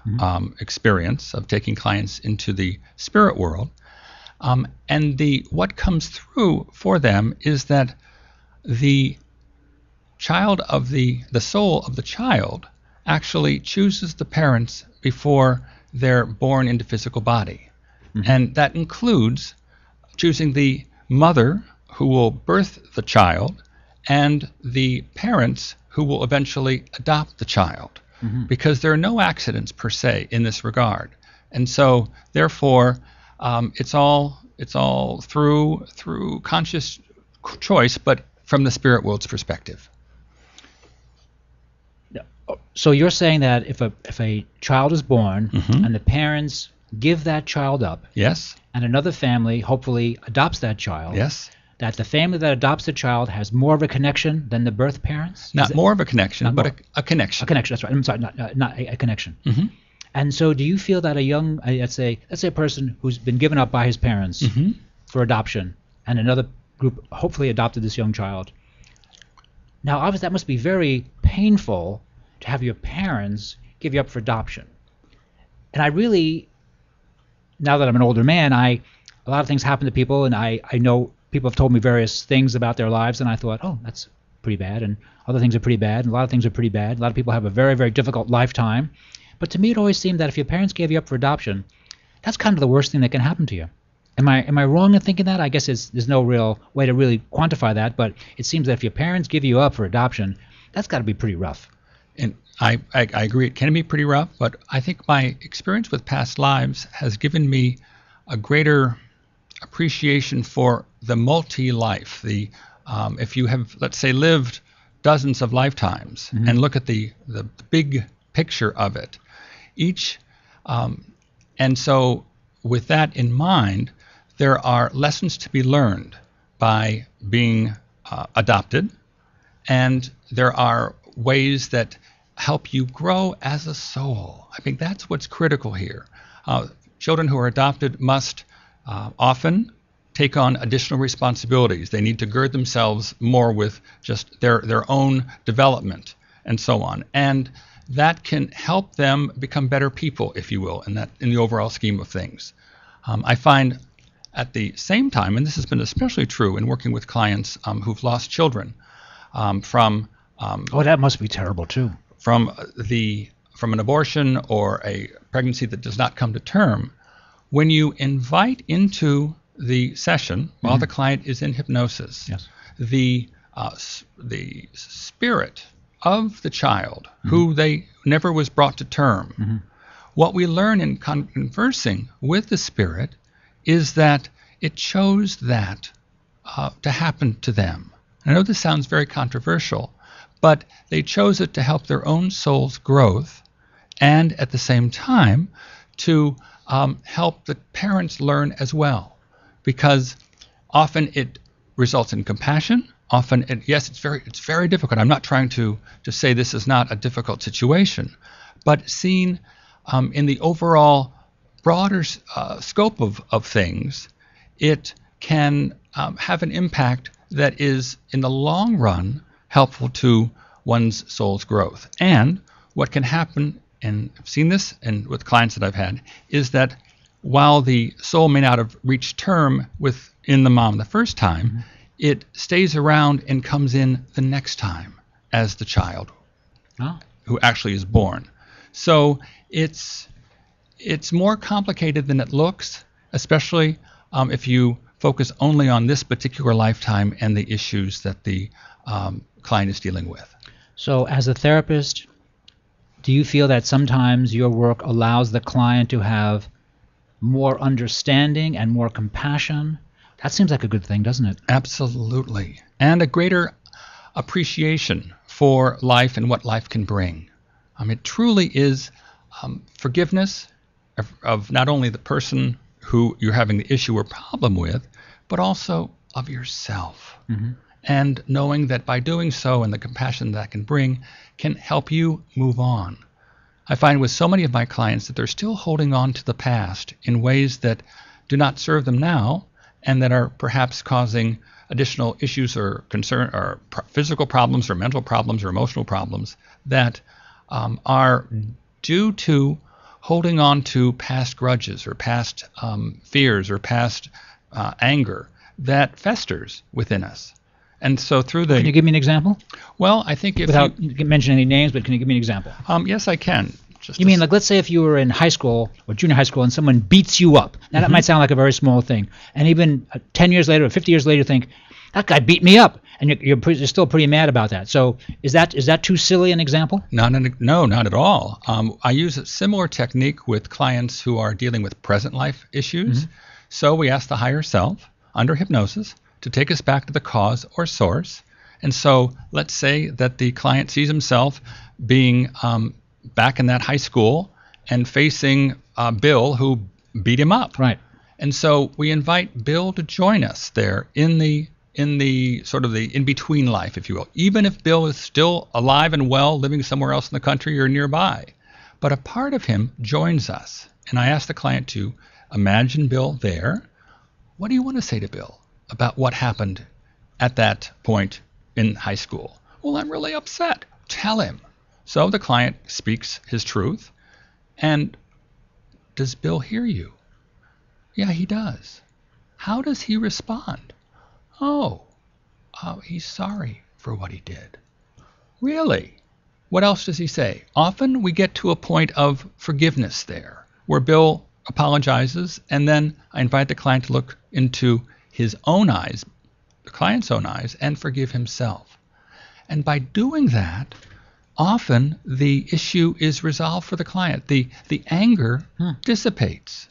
experience of taking clients into the spirit world. And what comes through for them is that the child of the soul of the child actually chooses the parents before they're born into physical body. And that includes choosing the mother who will birth the child and the parents who will eventually adopt the child, because there are no accidents per se in this regard. And so therefore it's all through conscious choice, but from the spirit world's perspective. So you're saying that if a child is born and the parents give that child up, yes, and another family hopefully adopts that child, yes, that the family that adopts the child has more of a connection than the birth parents? Not more of a connection, but a connection. A connection, that's right. I'm sorry, not a connection. And so do you feel that a young, let's say a person who's been given up by his parents for adoption, and another group hopefully adopted this young child. Now, obviously, that must be very painful to have your parents give you up for adoption. And I really, now that I'm an older man, a lot of things happen to people, and I know people have told me various things about their lives, and I thought, oh, that's pretty bad, and other things are pretty bad, and a lot of things are pretty bad. A lot of people have a very, very difficult lifetime. But to me, it always seemed that if your parents gave you up for adoption, that's kind of the worst thing that can happen to you. Am I wrong in thinking that? I guess there's no real way to really quantify that, but it seems that if your parents give you up for adoption, that's got to be pretty rough. And I agree, it can be pretty rough, but I think my experience with past lives has given me a greater appreciation for the multi-life. If you have, let's say, lived dozens of lifetimes and look at the big picture of it, and so with that in mind, there are lessons to be learned by being adopted, and there are ways that help you grow as a soul. I think that's what's critical here. Children who are adopted must often take on additional responsibilities. They need to gird themselves more with just their own development and so on. And that can help them become better people, if you will, in the overall scheme of things. I find at the same time, and this has been especially true in working with clients who've lost children from that must be terrible too. From an abortion or a pregnancy that does not come to term, when you invite into the session while the client is in hypnosis, yes, the spirit of the child who they never was brought to term, what we learn in conversing with the spirit is that it chose that to happen to them. I know this sounds very controversial, but they chose it to help their own soul's growth, and at the same time to help the parents learn as well, because often it results in compassion. Often, it's very difficult. I'm not trying to say this is not a difficult situation, but seen in the overall broader scope of things, it can have an impact that is, in the long run, helpful to one's soul's growth. And what can happen, and I've seen this and with clients that I've had, is that while the soul may not have reached term within the mom the first time, it stays around and comes in the next time as the child who actually is born. So it's more complicated than it looks, especially if you focus only on this particular lifetime and the issues that the client is dealing with. So as a therapist, do you feel that sometimes your work allows the client to have more understanding and more compassion? That seems like a good thing, doesn't it? Absolutely. And a greater appreciation for life and what life can bring. It truly is forgiveness of not only the person who you're having the issue or problem with, but also of yourself. And knowing that by doing so and the compassion that can bring can help you move on. I find with so many of my clients that they're still holding on to the past in ways that do not serve them now and that are perhaps causing additional issues or concern or physical problems or mental problems or emotional problems that are due to holding on to past grudges or past fears or past anger that festers within us. And so through the... Can you give me an example? Well, I think if without mentioning any names, but can you give me an example? Yes, I can. You mean, like, let's say if you were in high school or junior high school and someone beats you up. Now, that might sound like a very small thing. And even 10 years later or 50 years later, you think, that guy beat me up. And you're still pretty mad about that. So is that too silly an example? No, not at all. I use a similar technique with clients who are dealing with present life issues. So we ask the higher self under hypnosis to take us back to the cause or source. And so let's say that the client sees himself being back in that high school and facing Bill, who beat him up. Right. And so we invite Bill to join us there in the sort of the in-between life, if you will, even if Bill is still alive and well, living somewhere else in the country or nearby. But a part of him joins us. And I ask the client to imagine Bill there. What do you want to say to Bill about what happened at that point in high school? Well, I'm really upset. Tell him. So the client speaks his truth. And does Bill hear you? Yeah, he does. How does he respond? Oh, he's sorry for what he did. Really? What else does he say? Often we get to a point of forgiveness there, where Bill apologizes, and then I invite the client to look into his own eyes, the client's own eyes, and forgive himself. And by doing that, often the issue is resolved for the client. The anger dissipates.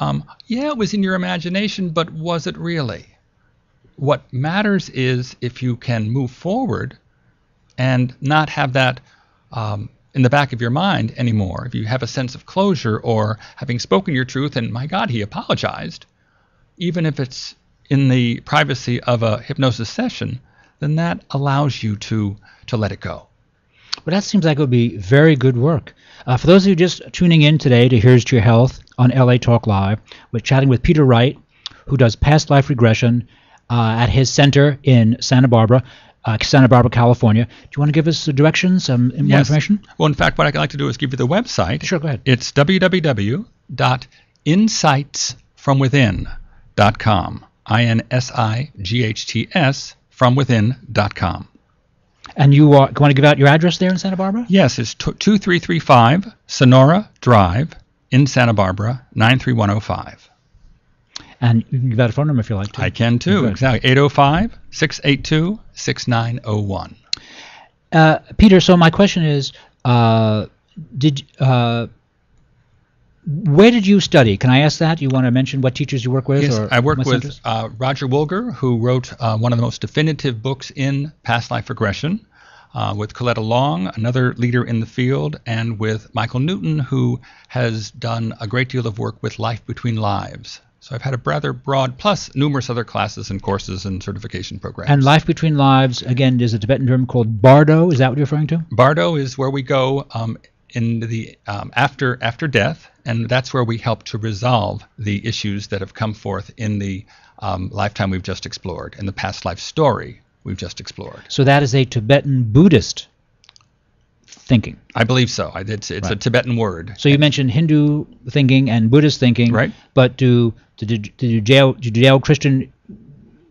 Yeah, it was in your imagination, but was it really? What matters is if you can move forward and not have that in the back of your mind anymore. If you have a sense of closure or having spoken your truth and, my God, he apologized, even if it's in the privacy of a hypnosis session, then that allows you to let it go. Well, that seems like it would be very good work. For those of you just tuning in today to Here's to Your Health on LA Talk Live, we're chatting with Peter Wright, who does past life regression at his center in Santa Barbara, California. Do you want to give us the directions, more information? Well, in fact, what I'd like to do is give you the website. Sure, go ahead. It's www.insightsfromwithin.com. INSIGHTS fromwithin.com. And you want to give out your address there in Santa Barbara? Yes, it's 2335 Sonora Drive in Santa Barbara, 93105. And you can give out a phone number if you like to. I can too, exactly. 805-682-6901. Peter, so my question is, where did you study? Can I ask that? You want to mention what teachers you work with? Yes, or I work with Roger Wilger, who wrote one of the most definitive books in past life regression, with Coletta Long, another leader in the field, and with Michael Newton, who has done a great deal of work with Life Between Lives. So I've had a rather broad, plus numerous other classes and courses and certification programs. And Life Between Lives, again, is a Tibetan term called Bardo. Is that what you're referring to? Bardo is where we go in the after death, and that's where we help to resolve the issues that have come forth in the lifetime we've just explored, in the past life story we've just explored. So that is a Tibetan Buddhist thinking. I believe so. It's Right. a Tibetan word. So you mentioned Hindu thinking and Buddhist thinking, Right. But do Judeo-Christian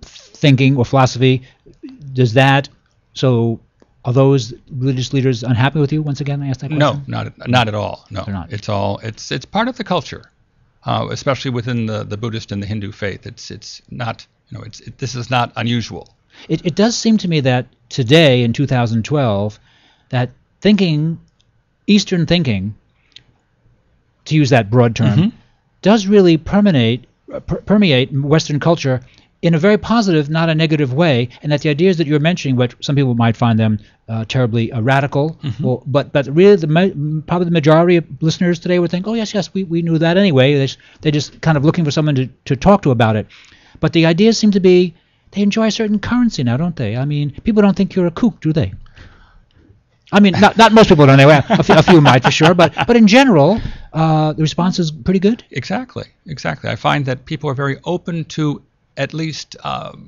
thinking or philosophy, does that, so are those religious leaders unhappy with you? Once again, I asked that question. No, not at all. No, They're not. It's part of the culture, especially within the Buddhist and the Hindu faith. It's not, this is not unusual. It does seem to me that today in 2012, that thinking, Eastern thinking, to use that broad term, does really permeate Western culture in a very positive, not a negative way, and that the ideas that you're mentioning, which some people might find them terribly radical, but really probably the majority of listeners today would think, oh yes, we knew that anyway. They're just kind of looking for someone to talk to about it. But the ideas seem to be, they enjoy a certain currency now, don't they? I mean, people don't think you're a kook, do they? I mean, not most people don't anyway. A few might for sure, but in general, the response is pretty good. Exactly. I find that people are very open to at least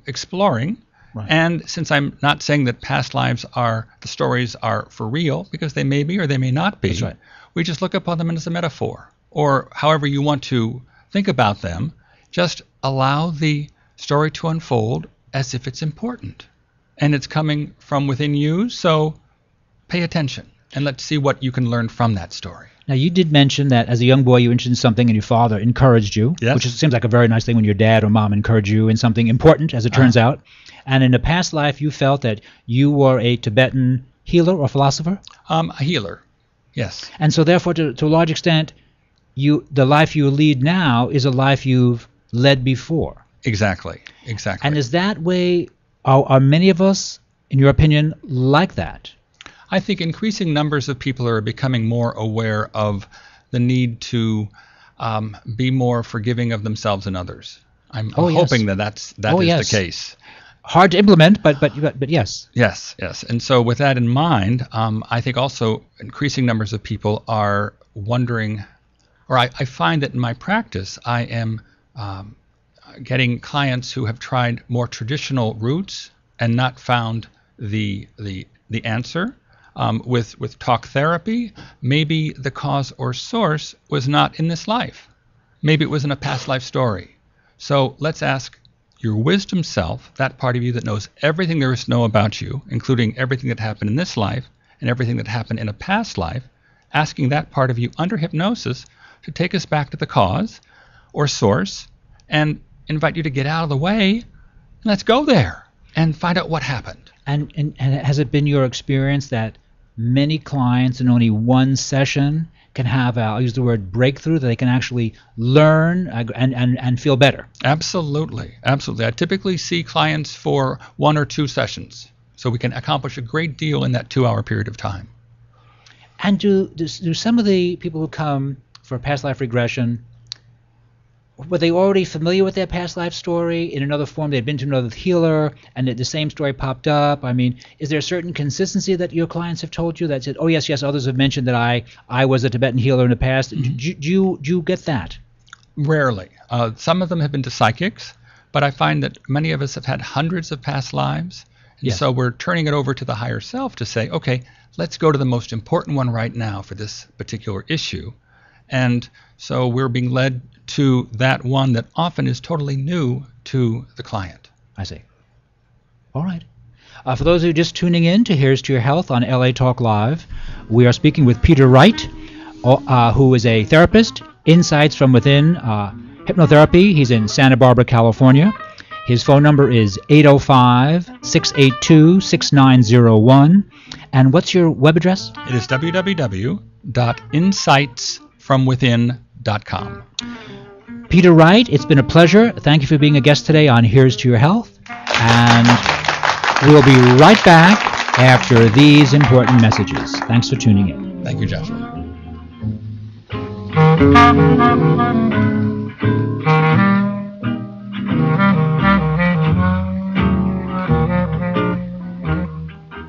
exploring. Right. And since I'm not saying that past lives the stories are for real, because they may be or they may not be, That's right. we just look upon them as a metaphor, or however you want to think about them. Just allow the story to unfold as if it's important, and it's coming from within you. So pay attention, and let's see what you can learn from that story. Now, you did mention that as a young boy you were interested in something and your father encouraged you, Yes. which seems like a very nice thing when your dad or mom encourage you in something important, as it turns out. And in a past life, you felt that you were a Tibetan healer or philosopher? A healer, yes. And so therefore, to a large extent, the life you lead now is a life you've led before. Exactly. And is that way, are many of us, in your opinion, like that? I think increasing numbers of people are becoming more aware of the need to be more forgiving of themselves and others. I'm hoping that is the case. Hard to implement, but yes. Yes. And so with that in mind, I think also increasing numbers of people are wondering, or I find that in my practice, I am getting clients who have tried more traditional routes and not found the answer. With talk therapy, maybe the cause or source was not in this life. Maybe it was in a past life story. So let's ask your wisdom self, that part of you that knows everything there is to know about you, including everything that happened in this life and everything that happened in a past life, asking that part of you under hypnosis to take us back to the cause or source and invite you to get out of the way. Let's go there and find out what happened. And has it been your experience that many clients in only one session can have, I'll use the word breakthrough, that they can actually learn and feel better? Absolutely. I typically see clients for 1 or 2 sessions, so we can accomplish a great deal in that 2-hour period of time. And do some of the people who come for past life regression, were they already familiar with their past life story in another form? They'd been to another healer, and the same story popped up. I mean, is there a certain consistency that your clients have told you that said, oh, yes, others have mentioned that I was a Tibetan healer in the past? Mm-hmm. Do you get that? Rarely. Some of them have been to psychics, but I find that many of us have had hundreds of past lives. And so we're turning it over to the higher self to say, okay, let's go to the most important one right now for this particular issue. And so we're being led to that one that often is totally new to the client. I see. All right. For those who are just tuning in to Here's to Your Health on LA Talk Live, we are speaking with Peter Wright, who is a therapist, Insights from Within Hypnotherapy. He's in Santa Barbara, California. His phone number is 805-682-6901. And what's your web address? It is www.insightsfromwithin.com. Peter Wright, it's been a pleasure. Thank you for being a guest today on Here's to Your Health. And we'll be right back after these important messages. Thanks for tuning in. Thank you, Joshua.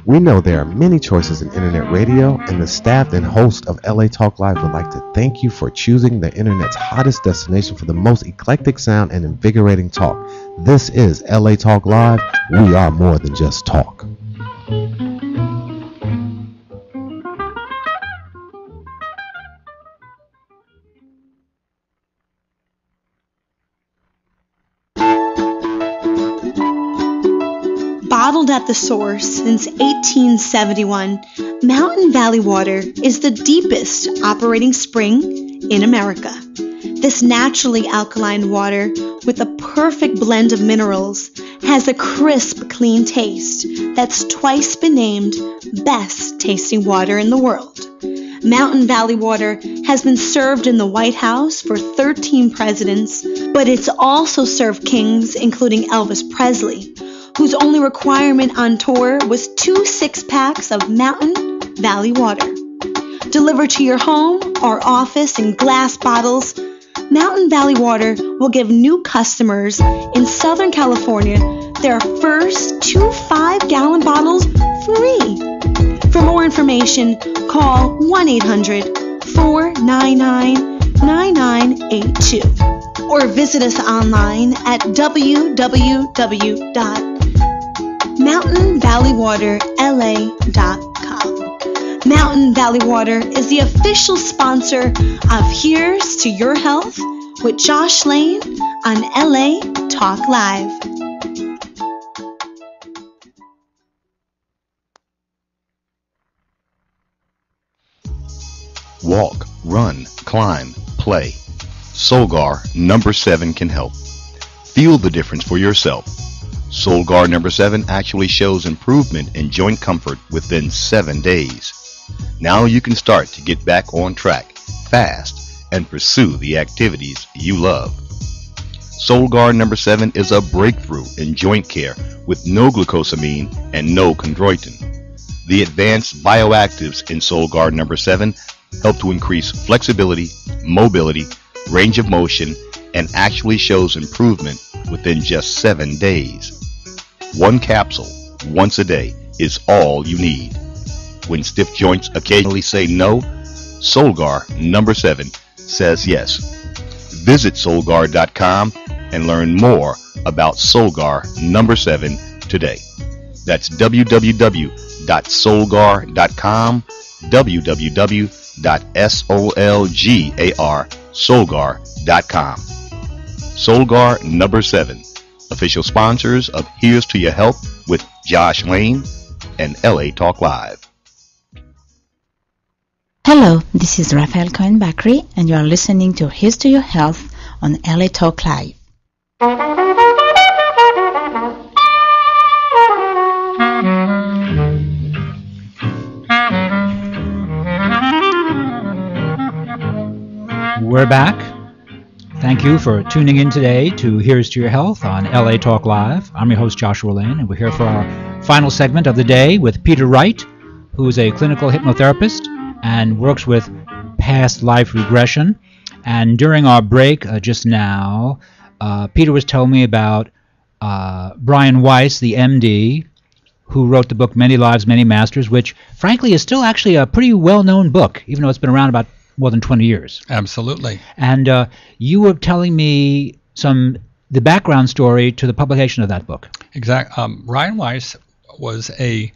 We know there are many choices in internet radio, and the staff and host of LA Talk Live would like to thank you for choosing the internet's hottest destination for the most eclectic sound and invigorating talk. This is LA Talk Live. We are more than just talk. Bottled at the source since 1871, Mountain Valley Water is the deepest operating spring in America. This naturally alkaline water, with a perfect blend of minerals, has a crisp, clean taste that's twice been named best tasting water in the world. Mountain Valley Water has been served in the White House for 13 presidents, but it's also served kings including Elvis Presley, whose only requirement on tour was 2 6-packs of Mountain Valley Water. Delivered to your home or office in glass bottles, Mountain Valley Water will give new customers in Southern California their first 2 5-gallon bottles free. For more information, call 1-800-499-9982 or visit us online at www.mountainvalleywaterla.com. Mountain Valley Water is the official sponsor of Here's to Your Health with Josh Lane on LA Talk Live. Walk, run, climb, play. Solgar number 7 can help. Feel the difference for yourself. Solgar number 7 actually shows improvement in joint comfort within 7 days. Now you can start to get back on track fast and pursue the activities you love. Solgar number 7 is a breakthrough in joint care with no glucosamine and no chondroitin. The advanced bioactives in Solgar number 7 help to increase flexibility, mobility, range of motion, and actually shows improvement within just 7 days. 1 capsule once a day is all you need. When stiff joints occasionally say no, Solgar number 7 says yes. Visit Solgar.com and learn more about Solgar number 7 today. That's www.solgar.com, www.solgar.com. Solgar number 7, official sponsors of Here's to Your Health with Josh Lane and LA Talk Live. Hello, this is Raphael Cohen-Bakri, and you are listening to Here's to Your Health on LA Talk Live. We're back. Thank you for tuning in today to Here's to Your Health on LA Talk Live. I'm your host, Joshua Lane, and we're here for our final segment of the day with Peter Wright, who is a clinical hypnotherapist and works with past life regression. And during our break just now, Peter was telling me about Brian Weiss, the MD, who wrote the book Many Lives, Many Masters, which frankly is still actually a pretty well-known book, even though it's been around about more than 20 years. Absolutely. And you were telling me the background story to the publication of that book. Exactly. Brian Weiss was a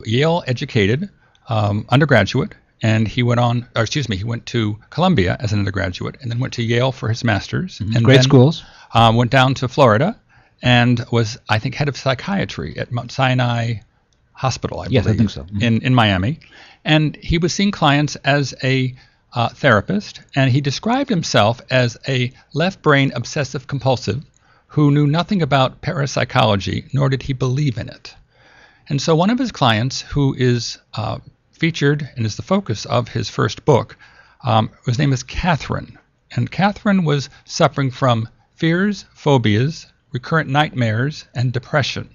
Yale-educated undergraduate, and he went to Columbia as an undergraduate, and then went to Yale for his master's. Mm-hmm. And Great then, schools. Went down to Florida, and was, I think, head of psychiatry at Mount Sinai Hospital, I believe. Yes, I think so. Mm-hmm. In Miami. And he was seeing clients as a therapist, and he described himself as a left-brain obsessive-compulsive who knew nothing about parapsychology, nor did he believe in it. And so one of his clients, who is featured and is the focus of his first book, his name is Catherine. And Catherine was suffering from fears, phobias, recurrent nightmares, and depression.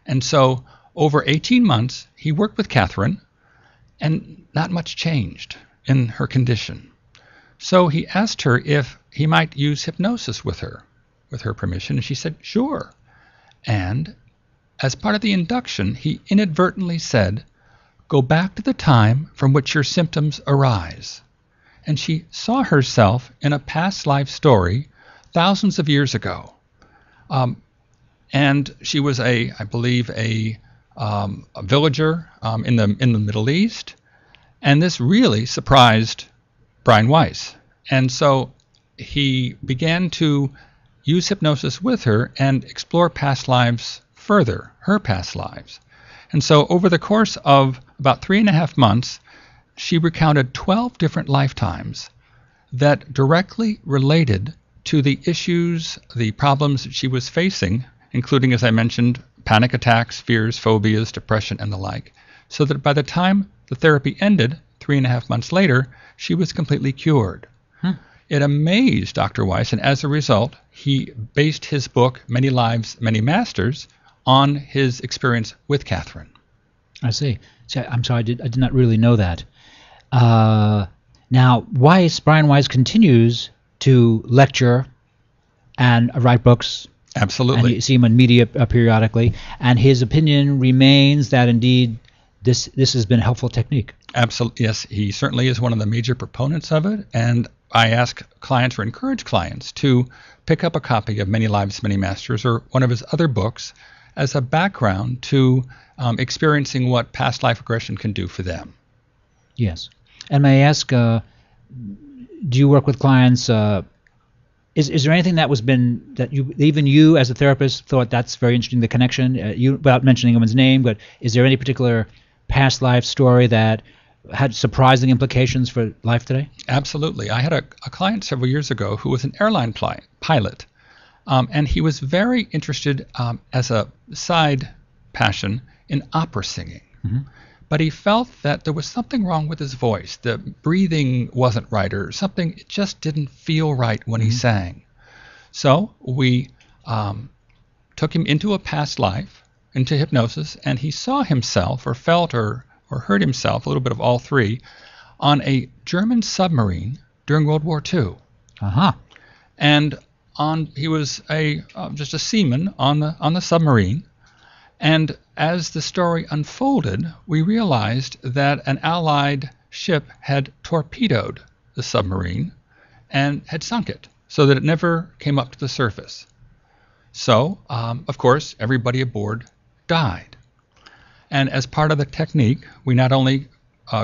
And so over 18 months, he worked with Catherine, and not much changed in her condition. So he asked her if he might use hypnosis with her permission, and she said, sure. And as part of the induction, he inadvertently said, "Go back to the time from which your symptoms arise." And she saw herself in a past life story thousands of years ago. And she was I believe, a villager in the Middle East. And this really surprised Brian Weiss. And so he began to use hypnosis with her and explore past lives further, her past lives. And so over the course of about 3.5 months, she recounted 12 different lifetimes that directly related to the issues, the problems that she was facing, including, as I mentioned, panic attacks, fears, phobias, depression, and the like, so that by the time the therapy ended, 3.5 months later, she was completely cured. It amazed Dr. Weiss, and as a result, he based his book, Many Lives, Many Masters, on his experience with Catherine. I see. I'm sorry, I did not really know that. Now, Brian Weiss continues to lecture and write books. Absolutely. And you see him in media periodically, and his opinion remains that indeed this has been a helpful technique. Absolutely. Yes, he certainly is one of the major proponents of it, and I ask clients or encourage clients to pick up a copy of Many Lives, Many Masters or one of his other books as a background to experiencing what past life regression can do for them. Yes. And may I ask, do you work with clients? Is there anything that even you as a therapist thought that's very interesting, the connection? You, without mentioning anyone's name, but is there any particular past life story that had surprising implications for life today? Absolutely. I had a client several years ago who was an airline pilot, and he was very interested as a side passion in opera singing. Mm-hmm. But he felt that there was something wrong with his voice. The breathing wasn't right, or something, it just didn't feel right when he sang. So we took him into a past life, into hypnosis, and he saw himself, or felt or heard himself, a little bit of all three, on a German submarine during World War II. Uh-huh. And he was just a seaman on the submarine. And as the story unfolded, we realized that an Allied ship had torpedoed the submarine and had sunk it so that it never came up to the surface. So, of course, everybody aboard died. And as part of the technique, we not only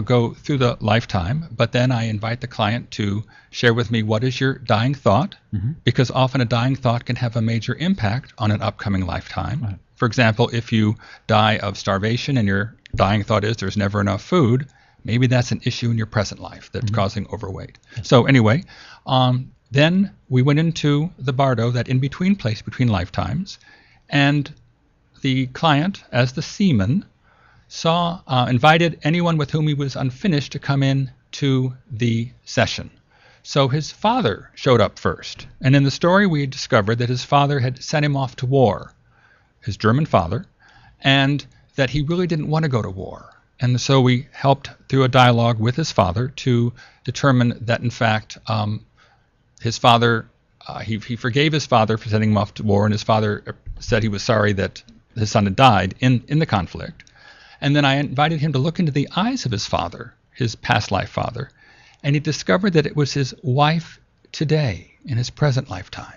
go through the lifetime, but then I invite the client to share with me what is your dying thought, because often a dying thought can have a major impact on an upcoming lifetime. Right. For example, if you die of starvation and your dying thought is there's never enough food, maybe that's an issue in your present life that's causing overweight. So anyway, then we went into the bardo, that in-between place between lifetimes, and the client, as the seaman, invited anyone with whom he was unfinished to come in to the session. So his father showed up first, and in the story we discovered that his father had sent him off to war, his German father, and that he really didn't want to go to war. And so we helped through a dialogue with his father to determine that, in fact, his father, he forgave his father for sending him off to war, and his father said he was sorry that his son had died in the conflict. And then I invited him to look into the eyes of his father, his past life father, and he discovered that it was his wife today in his present lifetime.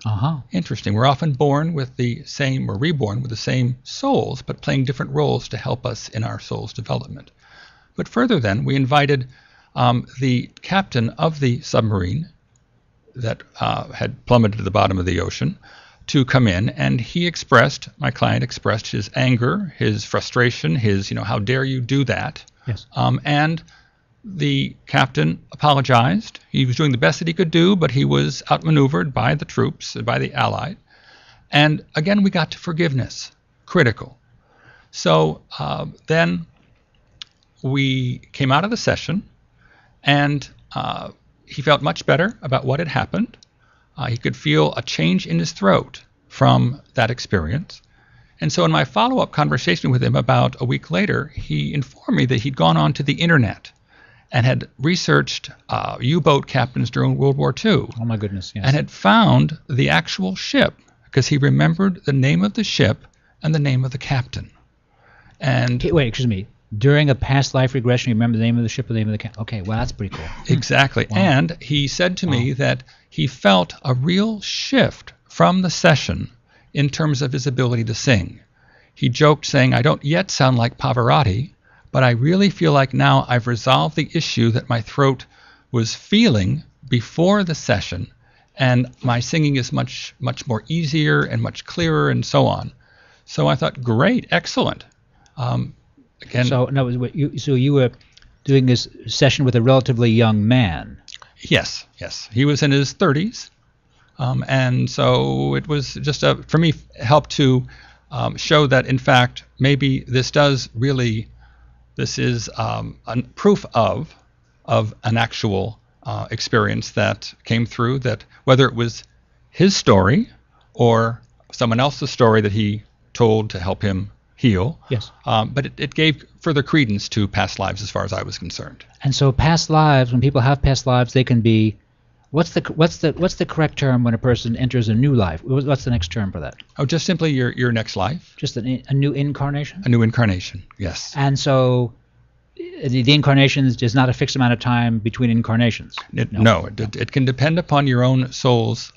Uh-huh. Interesting. We're often reborn with the same souls, but playing different roles to help us in our soul's development. But further then, we invited the captain of the submarine that had plummeted to the bottom of the ocean to come in, and my client expressed his anger, his frustration, his, how dare you do that? Yes. And the captain apologized. He was doing the best that he could do, but he was outmaneuvered by the troops, by the Allied. And again, we got to forgiveness, critical. So then we came out of the session, and he felt much better about what had happened. He could feel a change in his throat from that experience. And so in my follow-up conversation with him about a week later, he informed me that he'd gone on to the internet and had researched U-boat captains during World War II. Oh, my goodness, yes. And had found the actual ship, because he remembered the name of the ship and the name of the captain. And wait, excuse me. During a past life regression, you remember the name of the ship or the name of the captain? Okay, well, that's pretty cool. Exactly. Wow. And he said to me that he felt a real shift from the session in terms of his ability to sing. He joked saying, I don't yet sound like Pavarotti, but I really feel like now I've resolved the issue that my throat was feeling before the session, and my singing is much, much more easier and much clearer and so on. So I thought, great, excellent. Again, so you were doing this session with a relatively young man. Yes. He was in his 30s. And so it was just, for me, helped to show that, in fact, maybe this is proof of an actual experience that came through, that whether it was his story or someone else's story that he told to help him heal. Yes. But it gave further credence to past lives as far as I was concerned. And so past lives, when people have past lives, they can be, what's the correct term when a person enters a new life? What's the next term for that? Oh, just simply your next life. Just a new incarnation? A new incarnation, yes. And so the incarnation is not a fixed amount of time between incarnations. No, it can depend upon your own soul's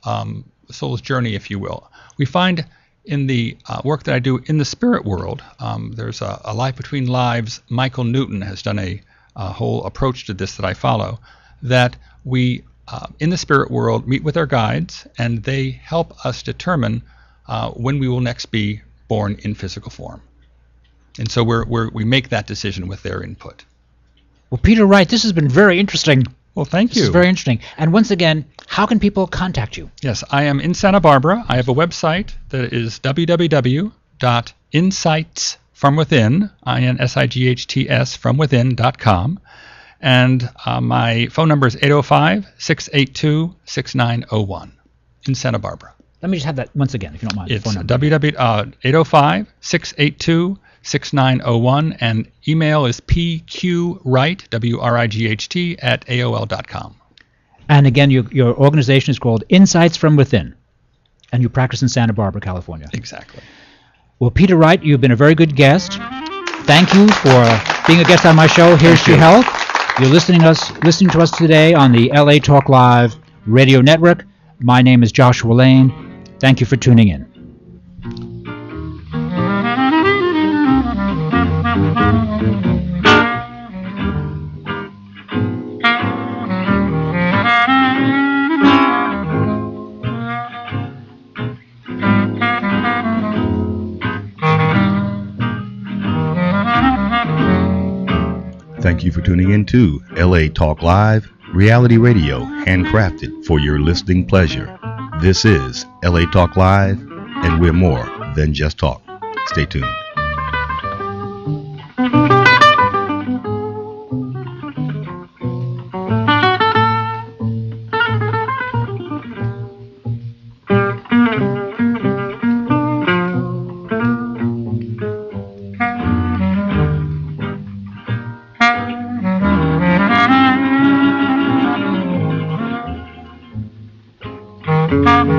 journey, if you will. We find in the work that I do in the spirit world, there's a Life Between Lives. Michael Newton has done a whole approach to this that I follow, that we, in the spirit world, meet with our guides, and they help us determine when we will next be born in physical form. And so we make that decision with their input. Well, Peter Wright, this has been very interesting. Well, thank you. This is very interesting. And once again, how can people contact you? Yes, I am in Santa Barbara. I have a website that is www.insightsfromwithin, INSIGHTS, fromwithin.com. And my phone number is 805-682-6901 in Santa Barbara. Let me just have that once again, if you don't mind. It's 805-682-6901, and email is pqwright, WRIGHT, at AOL.com. And again, your organization is called Insights from Within, and you practice in Santa Barbara, California. Exactly. Well, Peter Wright, you've been a very good guest. Thank you for being a guest on my show, Here's to Your Health. You're listening to us today on the LA Talk Live Radio Network. My name is Joshua Lane. Thank you for tuning in. Thank you for tuning in to LA Talk Live, reality radio handcrafted for your listening pleasure. This is LA Talk Live, and we're more than just talk. Stay tuned.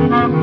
Thank you.